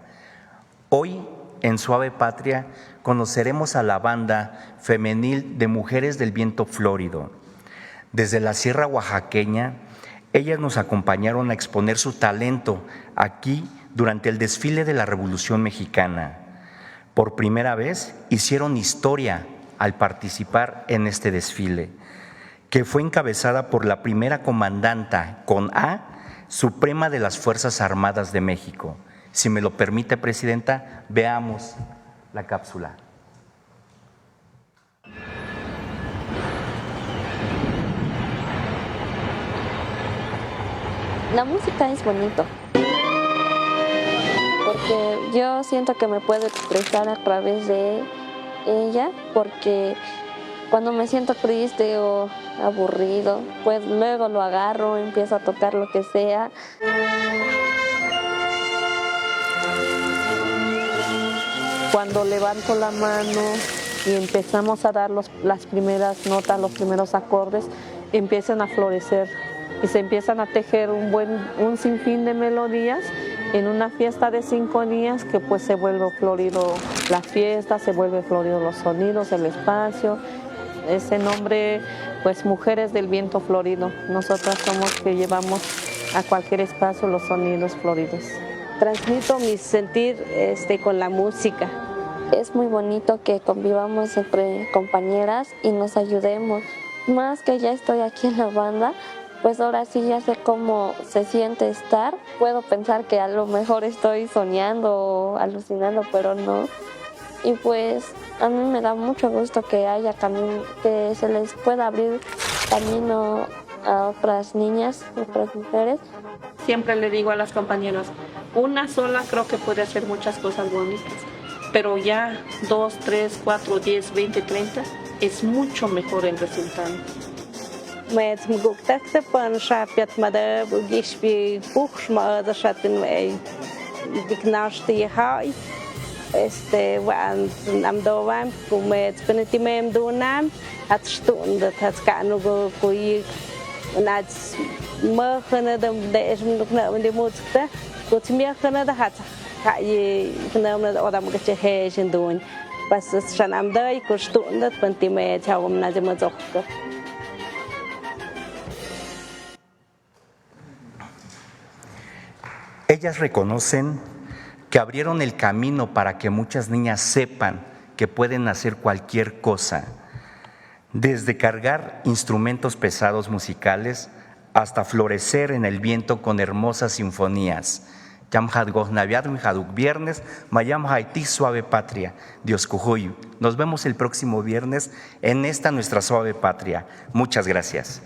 Hoy, en Suave Patria, conoceremos a la banda femenil de Mujeres del Viento Flórido. Desde la Sierra Oaxaqueña, ellas nos acompañaron a exponer su talento aquí durante el desfile de la Revolución Mexicana. Por primera vez hicieron historia al participar en este desfile, que fue encabezada por la primera comandanta con A suprema de las Fuerzas Armadas de México. Si me lo permite, Presidenta, veamos la cápsula. La música es bonito, porque yo siento que me puedo expresar a través de ella, porque cuando me siento triste o aburrido, pues luego lo agarro, empiezo a tocar lo que sea. Cuando levanto la mano y empezamos a dar las primeras notas, los primeros acordes, empiezan a florecer y se empiezan a tejer un sinfín de melodías en una fiesta de 5 días que pues se vuelve florido la fiesta, se vuelve florido los sonidos, el espacio. Ese nombre, pues Mujeres del Viento Florido. Nosotras somos que llevamos a cualquier espacio los sonidos floridos. Transmito mi sentir con la música. Es muy bonito que convivamos entre compañeras y nos ayudemos. Más que ya estoy aquí en la banda, pues ahora sí ya sé cómo se siente estar. Puedo pensar que a lo mejor estoy soñando o alucinando, pero no. Y pues a mí me da mucho gusto que haya que se les pueda abrir camino a otras niñas, otras mujeres. Siempre le digo a las compañeras, una sola creo que puede hacer muchas cosas bonitas, pero ya 2, 3, 4, 10, 20, 30 es mucho mejor el resultado. Amdovam kumet penetimem dunam at stunde hat kanu kui nat machne dem desm nukna de mutsta kutmia khana da hat kai khna odam ke he shindun pas shan amdai ku stunde pentime chawum na dem zokka. Ellas reconocen que abrieron el camino para que muchas niñas sepan que pueden hacer cualquier cosa, desde cargar instrumentos pesados musicales hasta florecer en el viento con hermosas sinfonías. Viernes, Mayam Haití Suave Patria, Dios Cujuy. Nos vemos el próximo viernes en esta nuestra Suave Patria. Muchas gracias.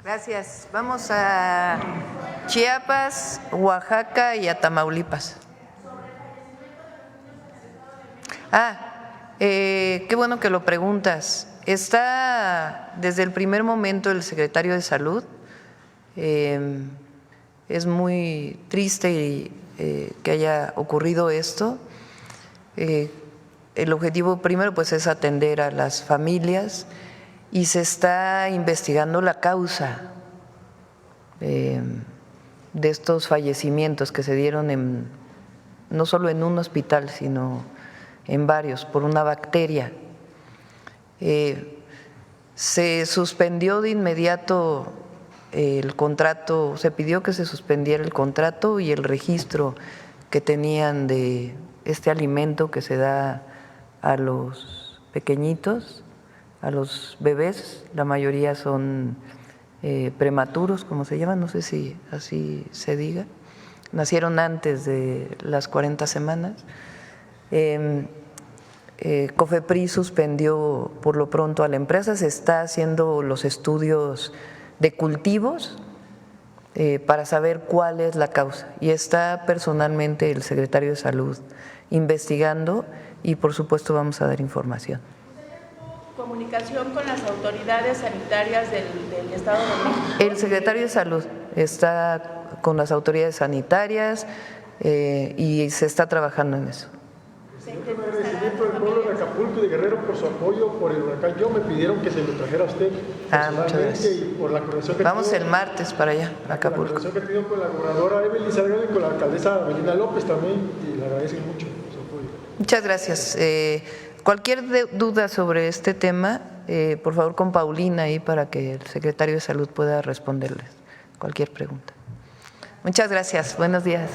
Gracias. Vamos a Chiapas, Oaxaca y a Tamaulipas. Qué bueno que lo preguntas. Está desde el primer momento el secretario de Salud Es muy triste que haya ocurrido esto. El objetivo primero pues es atender a las familias y se está investigando la causa de estos fallecimientos que se dieron no solo en un hospital, sino en varios, por una bacteria. Se suspendió de inmediato el contrato, se pidió que se suspendiera el contrato y el registro que tenían de este alimento que se da a los pequeñitos, a los bebés, la mayoría son prematuros, como se llaman, no sé si así se diga, nacieron antes de las 40 semanas. COFEPRIS suspendió por lo pronto a la empresa, se está haciendo los estudios de cultivos para saber cuál es la causa y está personalmente el secretario de Salud investigando y por supuesto vamos a dar información. ¿Comunicación con las autoridades sanitarias del Estado de México? El secretario de Salud está con las autoridades sanitarias y se está trabajando en eso. Agradecimiento del pueblo de Acapulco y de Guerrero por su apoyo por el huracán. Yo me pidieron que se lo trajera a usted muchas gracias. Y por la coordinación que vamos el martes para allá, a Acapulco. La coordinación que he tenido con la gobernadora Evelyn Salgado y con la alcaldesa Avelina López también, y le agradezco mucho su apoyo. Muchas gracias. Cualquier duda sobre este tema, por favor con Paulina ahí para que el secretario de Salud pueda responderles cualquier pregunta. Muchas gracias. Buenos días.